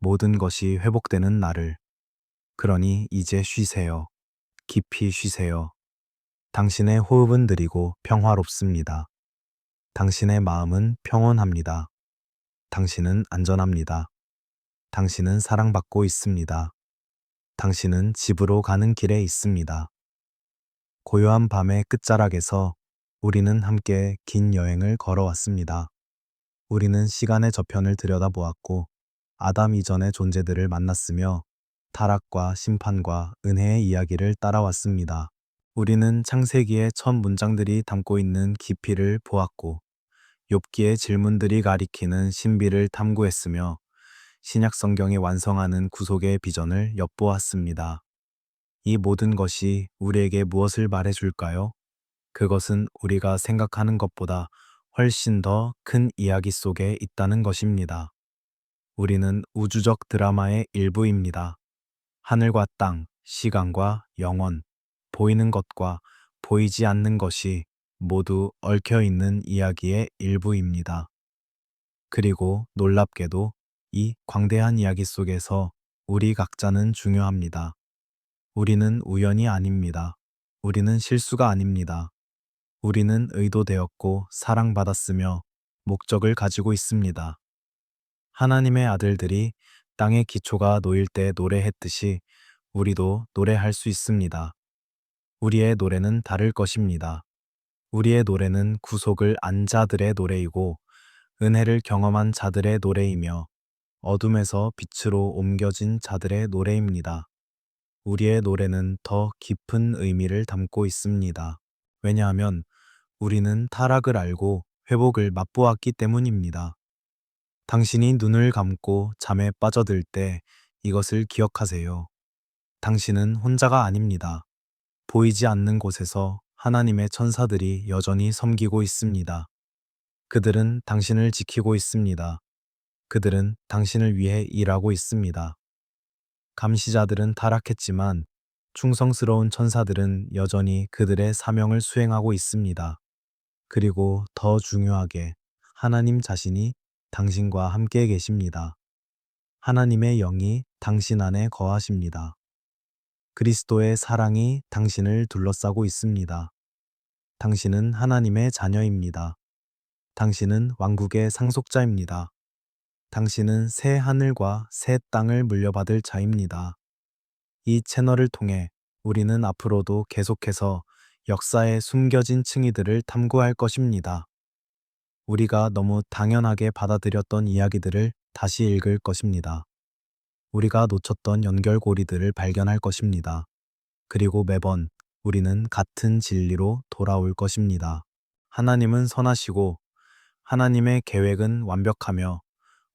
모든 것이 회복되는 날을. 그러니 이제 쉬세요. 깊이 쉬세요. 당신의 호흡은 느리고 평화롭습니다. 당신의 마음은 평온합니다. 당신은 안전합니다. 당신은 사랑받고 있습니다. 당신은 집으로 가는 길에 있습니다. 고요한 밤의 끝자락에서 우리는 함께 긴 여행을 걸어왔습니다. 우리는 시간의 저편을 들여다보았고 아담 이전의 존재들을 만났으며 타락과 심판과 은혜의 이야기를 따라왔습니다. 우리는 창세기의 첫 문장들이 담고 있는 깊이를 보았고 욥기의 질문들이 가리키는 신비를 탐구했으며 신약 성경이 완성하는 구속의 비전을 엿보았습니다. 이 모든 것이 우리에게 무엇을 말해줄까요? 그것은 우리가 생각하는 것보다 훨씬 더 큰 이야기 속에 있다는 것입니다. 우리는 우주적 드라마의 일부입니다. 하늘과 땅, 시간과 영원, 보이는 것과 보이지 않는 것이 모두 얽혀 있는 이야기의 일부입니다. 그리고 놀랍게도 이 광대한 이야기 속에서 우리 각자는 중요합니다. 우리는 우연이 아닙니다. 우리는 실수가 아닙니다. 우리는 의도되었고 사랑받았으며 목적을 가지고 있습니다. 하나님의 아들들이 땅의 기초가 놓일 때 노래했듯이 우리도 노래할 수 있습니다. 우리의 노래는 다를 것입니다. 우리의 노래는 구속을 안 자들의 노래이고 은혜를 경험한 자들의 노래이며 어둠에서 빛으로 옮겨진 자들의 노래입니다. 우리의 노래는 더 깊은 의미를 담고 있습니다. 왜냐하면 우리는 타락을 알고 회복을 맛보았기 때문입니다. 당신이 눈을 감고 잠에 빠져들 때 이것을 기억하세요. 당신은 혼자가 아닙니다. 보이지 않는 곳에서 하나님의 천사들이 여전히 섬기고 있습니다. 그들은 당신을 지키고 있습니다. 그들은 당신을 위해 일하고 있습니다. 감시자들은 타락했지만 충성스러운 천사들은 여전히 그들의 사명을 수행하고 있습니다. 그리고 더 중요하게 하나님 자신이 당신과 함께 계십니다. 하나님의 영이 당신 안에 거하십니다. 그리스도의 사랑이 당신을 둘러싸고 있습니다. 당신은 하나님의 자녀입니다. 당신은 왕국의 상속자입니다. 당신은 새 하늘과 새 땅을 물려받을 자입니다. 이 채널을 통해 우리는 앞으로도 계속해서 역사의 숨겨진 층위들을 탐구할 것입니다. 우리가 너무 당연하게 받아들였던 이야기들을 다시 읽을 것입니다. 우리가 놓쳤던 연결고리들을 발견할 것입니다. 그리고 매번 우리는 같은 진리로 돌아올 것입니다. 하나님은 선하시고 하나님의 계획은 완벽하며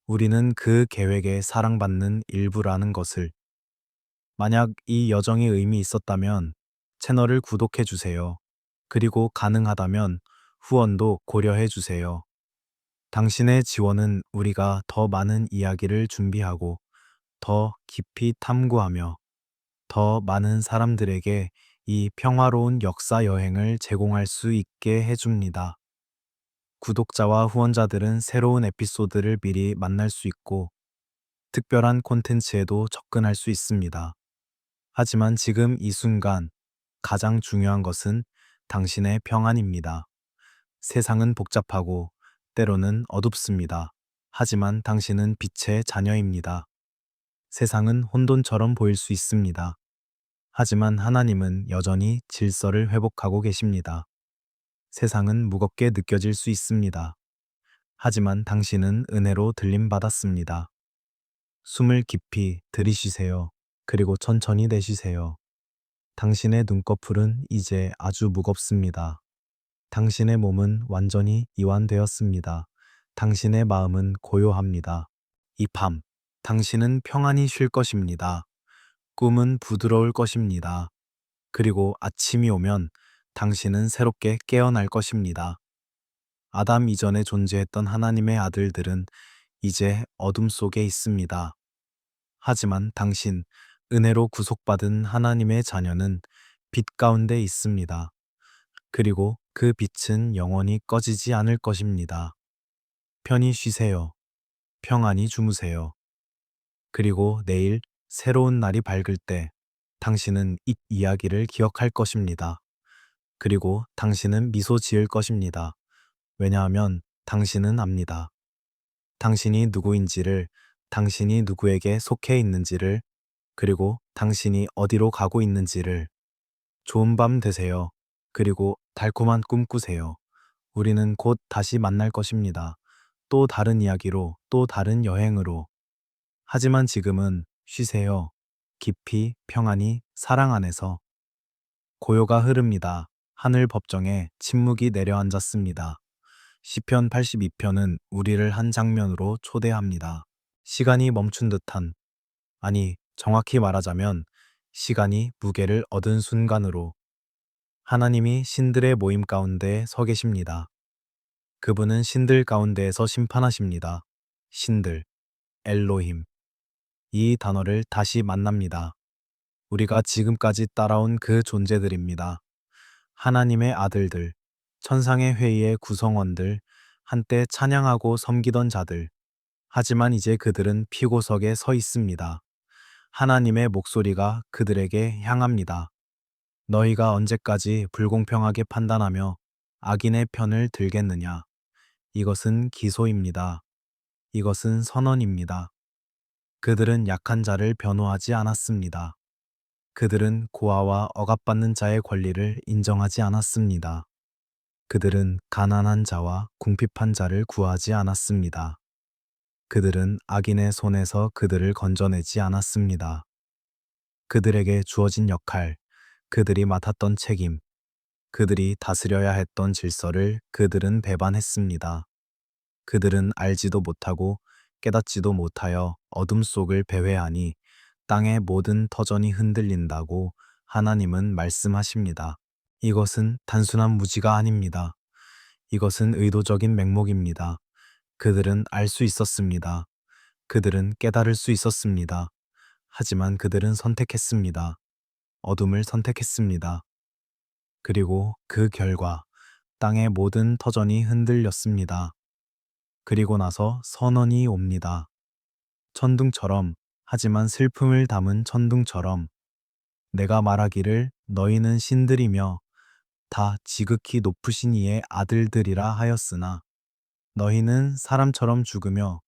우리는 그 계획에 사랑받는 일부라는 것을. 만약 이 여정이 의미 있었다면 채널을 구독해 주세요. 그리고 가능하다면 후원도 고려해 주세요. 당신의 지원은 우리가 더 많은 이야기를 준비하고 더 깊이 탐구하며 더 많은 사람들에게 이 평화로운 역사 여행을 제공할 수 있게 해줍니다. 구독자와 후원자들은 새로운 에피소드를 미리 만날 수 있고 특별한 콘텐츠에도 접근할 수 있습니다. 하지만 지금 이 순간 가장 중요한 것은 당신의 평안입니다. 세상은 복잡하고 때로는 어둡습니다. 하지만 당신은 빛의 자녀입니다. 세상은 혼돈처럼 보일 수 있습니다. 하지만 하나님은 여전히 질서를 회복하고 계십니다. 세상은 무겁게 느껴질 수 있습니다. 하지만 당신은 은혜로 들림받았습니다. 숨을 깊이 들이쉬세요. 그리고 천천히 내쉬세요. 당신의 눈꺼풀은 이제 아주 무겁습니다. 당신의 몸은 완전히 이완되었습니다. 당신의 마음은 고요합니다. 이 밤, 당신은 평안히 쉴 것입니다. 꿈은 부드러울 것입니다. 그리고 아침이 오면 당신은 새롭게 깨어날 것입니다. 아담 이전에 존재했던 하나님의 아들들은 이제 어둠 속에 있습니다. 하지만 당신, 은혜로 구속받은 하나님의 자녀는 빛 가운데 있습니다. 그리고 그 빛은 영원히 꺼지지 않을 것입니다. 편히 쉬세요. 평안히 주무세요. 그리고 내일 새로운 날이 밝을 때 당신은 이 이야기를 기억할 것입니다. 그리고 당신은 미소 지을 것입니다. 왜냐하면 당신은 압니다. 당신이 누구인지를, 당신이 누구에게 속해 있는지를, 그리고 당신이 어디로 가고 있는지를. 좋은 밤 되세요. 그리고 달콤한 꿈 꾸세요. 우리는 곧 다시 만날 것입니다. 또 다른 이야기로, 또 다른 여행으로. 하지만 지금은 쉬세요. 깊이, 평안히, 사랑 안에서. 고요가 흐릅니다. 하늘 법정에 침묵이 내려앉았습니다. 시편 82편은 우리를 한 장면으로 초대합니다. 시간이 멈춘 듯한, 아니, 정확히 말하자면 시간이 무게를 얻은 순간으로 하나님이 신들의 모임 가운데 서 계십니다. 그분은 신들 가운데에서 심판하십니다. 신들, 엘로힘. 이 단어를 다시 만납니다. 우리가 지금까지 따라온 그 존재들입니다. 하나님의 아들들, 천상의 회의의 구성원들, 한때 찬양하고 섬기던 자들. 하지만 이제 그들은 피고석에 서 있습니다. 하나님의 목소리가 그들에게 향합니다. 너희가 언제까지 불공평하게 판단하며 악인의 편을 들겠느냐? 이것은 기소입니다. 이것은 선언입니다. 그들은 약한 자를 변호하지 않았습니다. 그들은 고아와 억압받는 자의 권리를 인정하지 않았습니다. 그들은 가난한 자와 궁핍한 자를 구하지 않았습니다. 그들은 악인의 손에서 그들을 건져내지 않았습니다. 그들에게 주어진 역할, 그들이 맡았던 책임, 그들이 다스려야 했던 질서를 그들은 배반했습니다. 그들은 알지도 못하고 깨닫지도 못하여 어둠 속을 배회하니 땅의 모든 터전이 흔들린다고 하나님은 말씀하십니다. 이것은 단순한 무지가 아닙니다. 이것은 의도적인 맹목입니다. 그들은 알 수 있었습니다. 그들은 깨달을 수 있었습니다. 하지만 그들은 선택했습니다. 어둠을 선택했습니다. 그리고 그 결과 땅의 모든 터전이 흔들렸습니다. 그리고 나서 선언이 옵니다. 천둥처럼, 하지만 슬픔을 담은 천둥처럼 내가 말하기를 너희는 신들이며 다 지극히 높으신 이의 아들들이라 하였으나 너희는 사람처럼 죽으며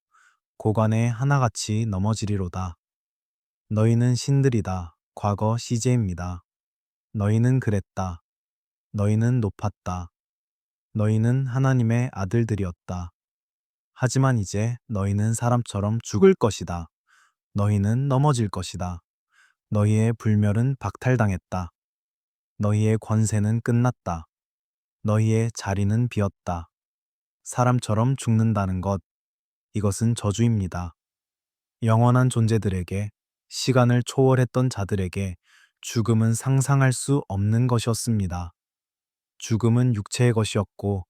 고관에 하나같이 넘어지리로다. 너희는 신들이다. 과거 시제입니다. 너희는 그랬다. 너희는 높았다. 너희는 하나님의 아들들이었다. 하지만 이제 너희는 사람처럼 죽을 것이다. 너희는 넘어질 것이다. 너희의 불멸은 박탈당했다. 너희의 권세는 끝났다. 너희의 자리는 비었다. 사람처럼 죽는다는 것, 이것은 저주입니다. 영원한 존재들에게, 시간을 초월했던 자들에게 죽음은 상상할 수 없는 것이었습니다. 죽음은 육체의 것이었고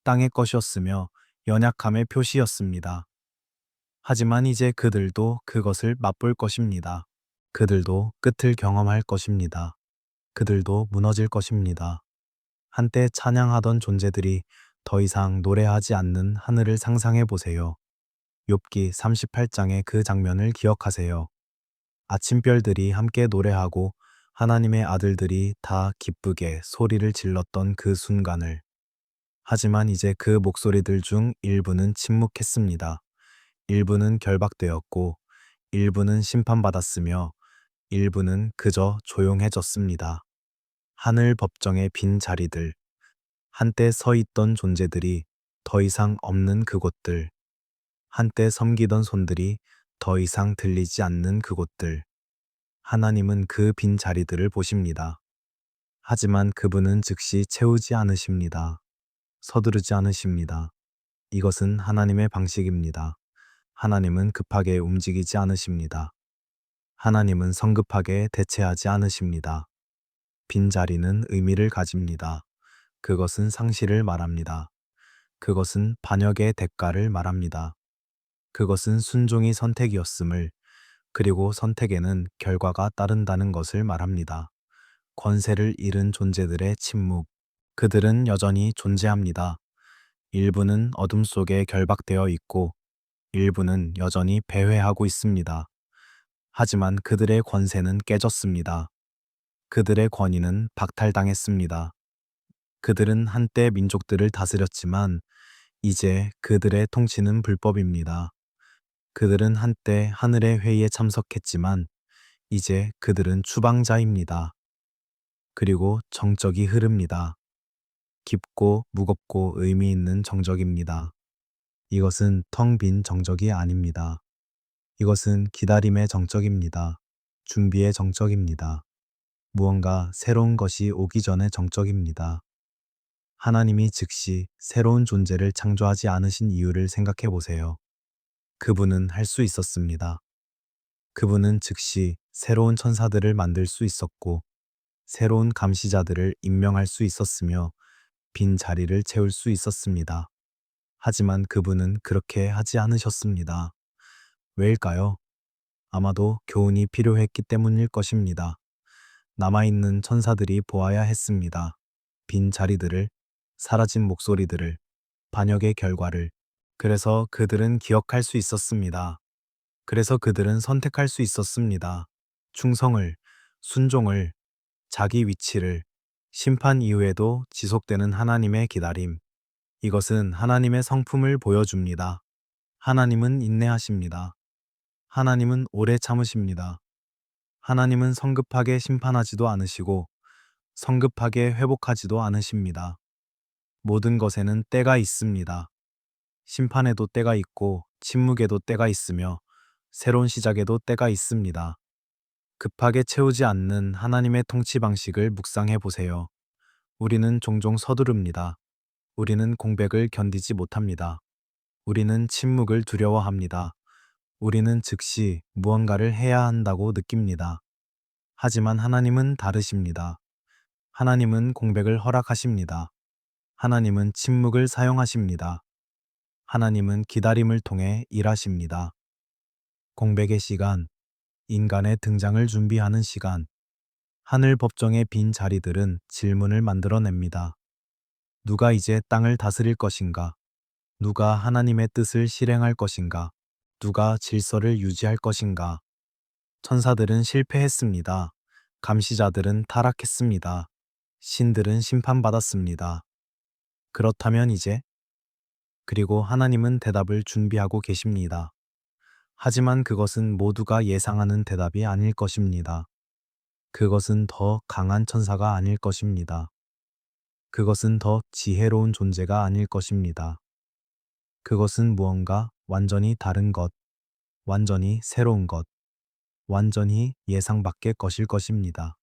땅의 것이었으며 연약함의 표시였습니다. 하지만 이제 그들도 그것을 맛볼 것입니다. 그들도 끝을 경험할 것입니다. 그들도 무너질 것입니다. 한때 찬양하던 존재들이 더 이상 노래하지 않는 하늘을 상상해 보세요. 욥기 38장의 그 장면을 기억하세요. 아침별들이 함께 노래하고 하나님의 아들들이 다 기쁘게 소리를 질렀던 그 순간을. 하지만 이제 그 목소리들 중 일부는 침묵했습니다. 일부는 결박되었고, 일부는 심판받았으며, 일부는 그저 조용해졌습니다. 하늘 법정의 빈 자리들, 한때 서 있던 존재들이 더 이상 없는 그곳들, 한때 섬기던 손들이 더 이상 들리지 않는 그곳들. 하나님은 그 빈 자리들을 보십니다. 하지만 그분은 즉시 채우지 않으십니다. 서두르지 않으십니다. 이것은 하나님의 방식입니다. 하나님은 급하게 움직이지 않으십니다. 하나님은 성급하게 대체하지 않으십니다. 빈자리는 의미를 가집니다. 그것은 상실을 말합니다. 그것은 반역의 대가를 말합니다. 그것은 순종이 선택이었음을, 그리고 선택에는 결과가 따른다는 것을 말합니다. 권세를 잃은 존재들의 침묵. 그들은 여전히 존재합니다. 일부는 어둠 속에 결박되어 있고, 일부는 여전히 배회하고 있습니다. 하지만 그들의 권세는 깨졌습니다. 그들의 권위는 박탈당했습니다. 그들은 한때 민족들을 다스렸지만 이제 그들의 통치는 불법입니다. 그들은 한때 하늘의 회의에 참석했지만 이제 그들은 추방자입니다. 그리고 정적이 흐릅니다. 깊고 무겁고 의미 있는 정적입니다. 이것은 텅 빈 정적이 아닙니다. 이것은 기다림의 정적입니다. 준비의 정적입니다. 무언가 새로운 것이 오기 전의 정적입니다. 하나님이 즉시 새로운 존재를 창조하지 않으신 이유를 생각해 보세요. 그분은 할 수 있었습니다. 그분은 즉시 새로운 천사들을 만들 수 있었고, 새로운 감시자들을 임명할 수 있었으며, 빈 자리를 채울 수 있었습니다. 하지만 그분은 그렇게 하지 않으셨습니다. 왜일까요? 아마도 교훈이 필요했기 때문일 것입니다. 남아있는 천사들이 보아야 했습니다. 빈 자리들을, 사라진 목소리들을, 반역의 결과를. 그래서 그들은 기억할 수 있었습니다. 그래서 그들은 선택할 수 있었습니다. 충성을, 순종을, 자기 위치를, 심판 이후에도 지속되는 하나님의 기다림. 이것은 하나님의 성품을 보여줍니다. 하나님은 인내하십니다. 하나님은 오래 참으십니다. 하나님은 성급하게 심판하지도 않으시고 성급하게 회복하지도 않으십니다. 모든 것에는 때가 있습니다. 심판에도 때가 있고 침묵에도 때가 있으며 새로운 시작에도 때가 있습니다. 급하게 채우지 않는 하나님의 통치 방식을 묵상해 보세요. 우리는 종종 서두릅니다. 우리는 공백을 견디지 못합니다. 우리는 침묵을 두려워합니다. 우리는 즉시 무언가를 해야 한다고 느낍니다. 하지만 하나님은 다르십니다. 하나님은 공백을 허락하십니다. 하나님은 침묵을 사용하십니다. 하나님은 기다림을 통해 일하십니다. 공백의 시간, 인간의 등장을 준비하는 시간, 하늘 법정의 빈 자리들은 질문을 만들어냅니다. 누가 이제 땅을 다스릴 것인가? 누가 하나님의 뜻을 실행할 것인가? 누가 질서를 유지할 것인가? 천사들은 실패했습니다. 감시자들은 타락했습니다. 신들은 심판받았습니다. 그렇다면 이제? 그리고 하나님은 대답을 준비하고 계십니다. 하지만 그것은 모두가 예상하는 대답이 아닐 것입니다. 그것은 더 강한 천사가 아닐 것입니다. 그것은 더 지혜로운 존재가 아닐 것입니다. 그것은 무언가 완전히 다른 것, 완전히 새로운 것, 완전히 예상 밖의 것일 것입니다.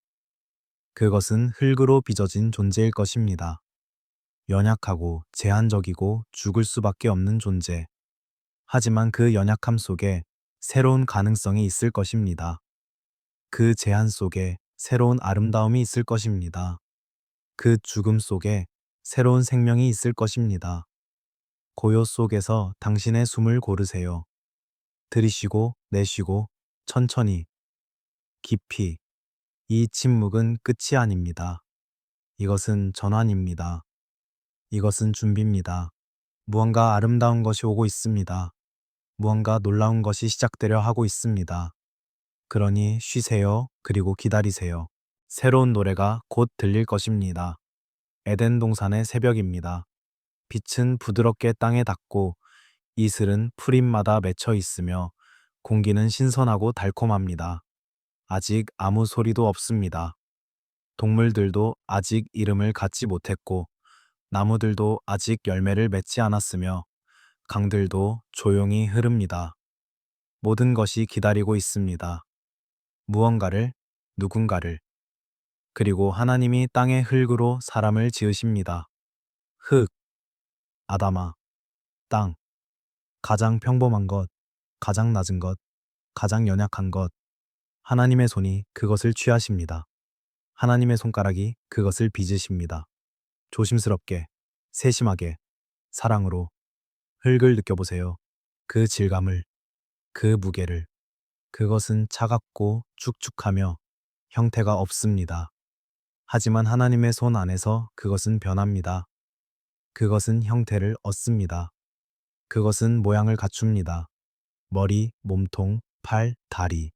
그것은 흙으로 빚어진 존재일 것입니다. 연약하고 제한적이고 죽을 수밖에 없는 존재. 하지만 그 연약함 속에 새로운 가능성이 있을 것입니다. 그 제한 속에 새로운 아름다움이 있을 것입니다. 그 죽음 속에 새로운 생명이 있을 것입니다. 고요 속에서 당신의 숨을 고르세요. 들이쉬고 내쉬고 천천히, 깊이. 이 침묵은 끝이 아닙니다. 이것은 전환입니다. 이것은 준비입니다. 무언가 아름다운 것이 오고 있습니다. 무언가 놀라운 것이 시작되려 하고 있습니다. 그러니 쉬세요. 그리고 기다리세요. 새로운 노래가 곧 들릴 것입니다. 에덴 동산의 새벽입니다. 빛은 부드럽게 땅에 닿고 이슬은 풀잎마다 맺혀 있으며 공기는 신선하고 달콤합니다. 아직 아무 소리도 없습니다. 동물들도 아직 이름을 갖지 못했고 나무들도 아직 열매를 맺지 않았으며 강들도 조용히 흐릅니다. 모든 것이 기다리고 있습니다. 무언가를, 누군가를. 그리고 하나님이 땅의 흙으로 사람을 지으십니다. 흙, 아담아, 땅, 가장 평범한 것, 가장 낮은 것, 가장 연약한 것. 하나님의 손이 그것을 취하십니다. 하나님의 손가락이 그것을 빚으십니다. 조심스럽게, 세심하게, 사랑으로 흙을 느껴보세요. 그 질감을, 그 무게를. 그것은 차갑고 축축하며 형태가 없습니다. 하지만 하나님의 손 안에서 그것은 변합니다. 그것은 형태를 얻습니다. 그것은 모양을 갖춥니다. 머리, 몸통, 팔, 다리,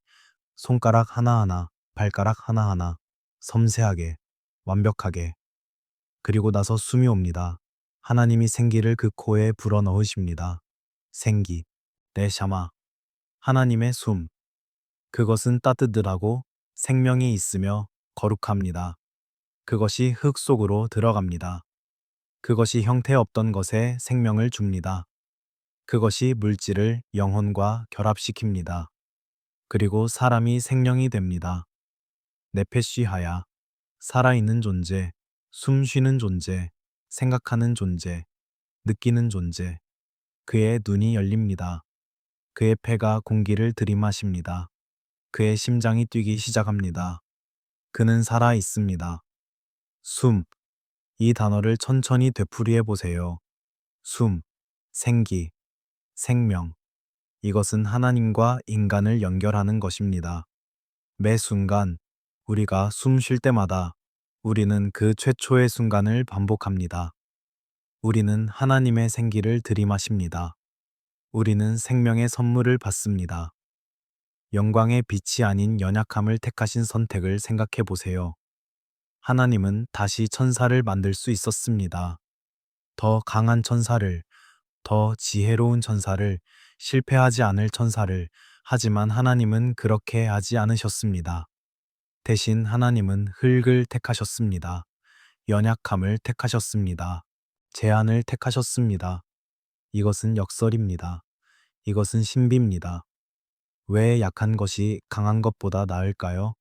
손가락 하나하나, 발가락 하나하나, 섬세하게, 완벽하게. 그리고 나서 숨이 옵니다. 하나님이 생기를 그 코에 불어넣으십니다. 생기, 네샤마, 하나님의 숨. 그것은 따뜻하고 생명이 있으며 거룩합니다. 그것이 흙 속으로 들어갑니다. 그것이 형태 없던 것에 생명을 줍니다. 그것이 물질을 영혼과 결합시킵니다. 그리고 사람이 생명이 됩니다. 네페쉬하야, 살아있는 존재, 숨 쉬는 존재, 생각하는 존재, 느끼는 존재. 그의 눈이 열립니다. 그의 폐가 공기를 들이마십니다. 그의 심장이 뛰기 시작합니다. 그는 살아 있습니다. 숨, 이 단어를 천천히 되풀이해 보세요. 숨, 생기, 생명. 이것은 하나님과 인간을 연결하는 것입니다. 매 순간, 우리가 숨 쉴 때마다 우리는 그 최초의 순간을 반복합니다. 우리는 하나님의 생기를 들이마십니다. 우리는 생명의 선물을 받습니다. 영광의 빛이 아닌 연약함을 택하신 선택을 생각해 보세요. 하나님은 다시 천사를 만들 수 있었습니다. 더 강한 천사를, 더 지혜로운 천사를, 실패하지 않을 천사를. 하지만 하나님은 그렇게 하지 않으셨습니다. 대신 하나님은 흙을 택하셨습니다. 연약함을 택하셨습니다. 제한을 택하셨습니다. 이것은 역설입니다. 이것은 신비입니다. 왜 약한 것이 강한 것보다 나을까요?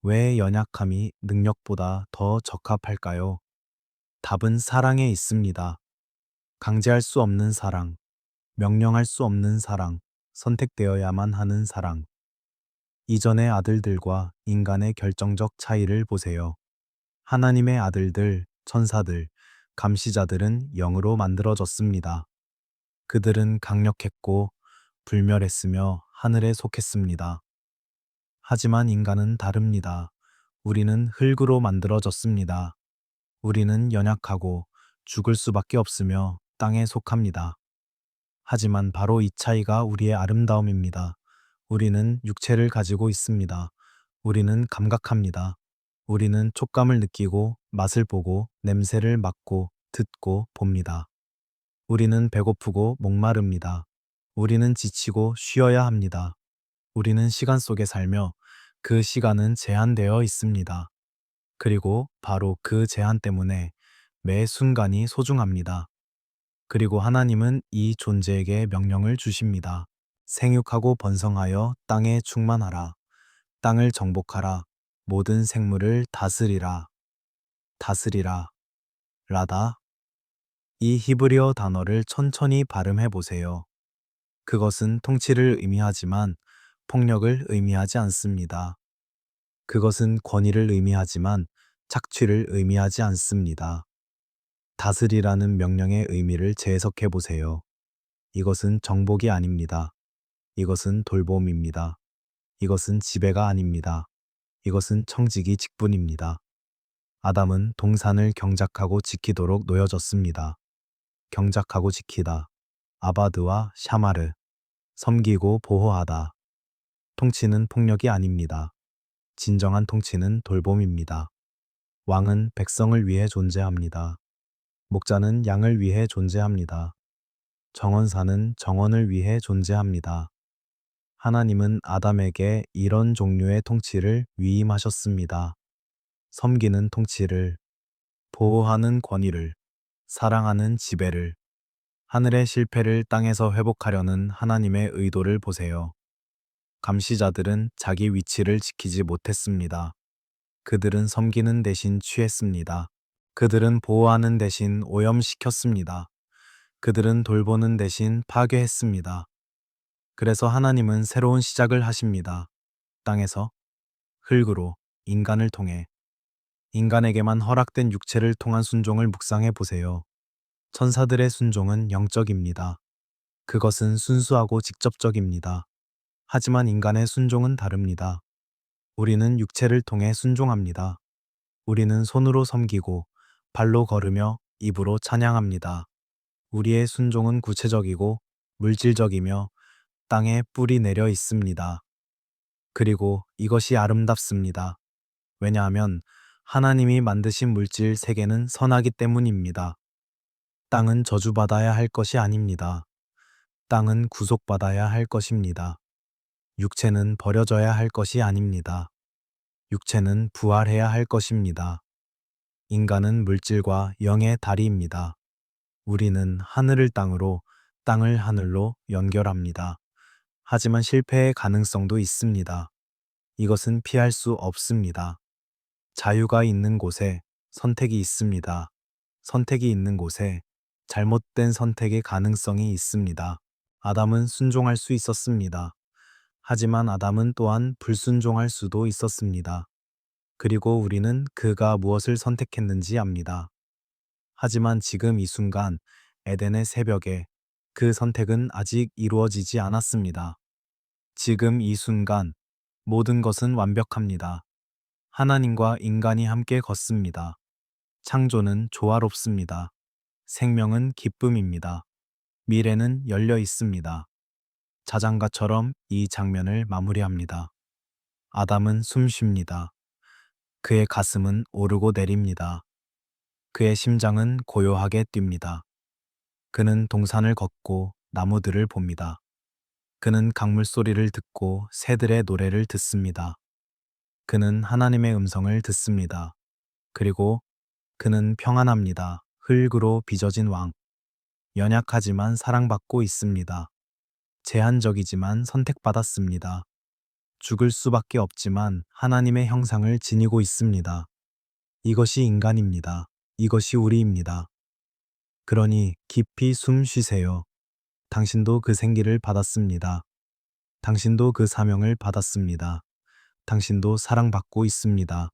왜 연약함이 능력보다 더 적합할까요? 답은 사랑에 있습니다. 강제할 수 없는 사랑, 명령할 수 없는 사랑, 선택되어야만 하는 사랑. 이전의 아들들과 인간의 결정적 차이를 보세요. 하나님의 아들들, 천사들, 감시자들은 영으로 만들어졌습니다. 그들은 강력했고 불멸했으며 하늘에 속했습니다. 하지만 인간은 다릅니다. 우리는 흙으로 만들어졌습니다. 우리는 연약하고 죽을 수밖에 없으며 땅에 속합니다. 하지만 바로 이 차이가 우리의 아름다움입니다. 우리는 육체를 가지고 있습니다. 우리는 감각합니다. 우리는 촉감을 느끼고 맛을 보고 냄새를 맡고 듣고 봅니다. 우리는 배고프고 목마릅니다. 우리는 지치고 쉬어야 합니다. 우리는 시간 속에 살며 그 시간은 제한되어 있습니다. 그리고 바로 그 제한 때문에 매 순간이 소중합니다. 그리고 하나님은 이 존재에게 명령을 주십니다. 생육하고 번성하여 땅에 충만하라. 땅을 정복하라. 모든 생물을 다스리라. 다스리라. 라다. 이 히브리어 단어를 천천히 발음해 보세요. 그것은 통치를 의미하지만 폭력을 의미하지 않습니다. 그것은 권위를 의미하지만 착취를 의미하지 않습니다. 다스리라는 명령의 의미를 재해석해 보세요. 이것은 정복이 아닙니다. 이것은 돌봄입니다. 이것은 지배가 아닙니다. 이것은 청지기 직분입니다. 아담은 동산을 경작하고 지키도록 놓여졌습니다. 경작하고 지키다. 아바드와 샤마르. 섬기고 보호하다. 통치는 폭력이 아닙니다. 진정한 통치는 돌봄입니다. 왕은 백성을 위해 존재합니다. 목자는 양을 위해 존재합니다. 정원사는 정원을 위해 존재합니다. 하나님은 아담에게 이런 종류의 통치를 위임하셨습니다. 섬기는 통치를, 보호하는 권위를, 사랑하는 지배를, 하늘의 실패를 땅에서 회복하려는 하나님의 의도를 보세요. 감시자들은 자기 위치를 지키지 못했습니다. 그들은 섬기는 대신 취했습니다. 그들은 보호하는 대신 오염시켰습니다. 그들은 돌보는 대신 파괴했습니다. 그래서 하나님은 새로운 시작을 하십니다. 땅에서, 흙으로, 인간을 통해. 인간에게만 허락된 육체를 통한 순종을 묵상해 보세요. 천사들의 순종은 영적입니다. 그것은 순수하고 직접적입니다. 하지만 인간의 순종은 다릅니다. 우리는 육체를 통해 순종합니다. 우리는 손으로 섬기고 발로 걸으며 입으로 찬양합니다. 우리의 순종은 구체적이고 물질적이며 땅에 뿌리 내려 있습니다. 그리고 이것이 아름답습니다. 왜냐하면 하나님이 만드신 물질 세계는 선하기 때문입니다. 땅은 저주받아야 할 것이 아닙니다. 땅은 구속받아야 할 것입니다. 육체는 버려져야 할 것이 아닙니다. 육체는 부활해야 할 것입니다. 인간은 물질과 영의 다리입니다. 우리는 하늘을 땅으로, 땅을 하늘로 연결합니다. 하지만 실패의 가능성도 있습니다. 이것은 피할 수 없습니다. 자유가 있는 곳에 선택이 있습니다. 선택이 있는 곳에 잘못된 선택의 가능성이 있습니다. 아담은 순종할 수 있었습니다. 하지만 아담은 또한 불순종할 수도 있었습니다. 그리고 우리는 그가 무엇을 선택했는지 압니다. 하지만 지금 이 순간 에덴의 새벽에 그 선택은 아직 이루어지지 않았습니다. 지금 이 순간 모든 것은 완벽합니다. 하나님과 인간이 함께 걷습니다. 창조는 조화롭습니다. 생명은 기쁨입니다. 미래는 열려 있습니다. 자장가처럼 이 장면을 마무리합니다. 아담은 숨 쉽니다. 그의 가슴은 오르고 내립니다. 그의 심장은 고요하게 뜁니다. 그는 동산을 걷고 나무들을 봅니다. 그는 강물 소리를 듣고 새들의 노래를 듣습니다. 그는 하나님의 음성을 듣습니다. 그리고 그는 평안합니다. 흙으로 빚어진 왕. 연약하지만 사랑받고 있습니다. 제한적이지만 선택받았습니다. 죽을 수밖에 없지만 하나님의 형상을 지니고 있습니다. 이것이 인간입니다. 이것이 우리입니다. 그러니 깊이 숨 쉬세요. 당신도 그 생기를 받았습니다. 당신도 그 사명을 받았습니다. 당신도 사랑받고 있습니다.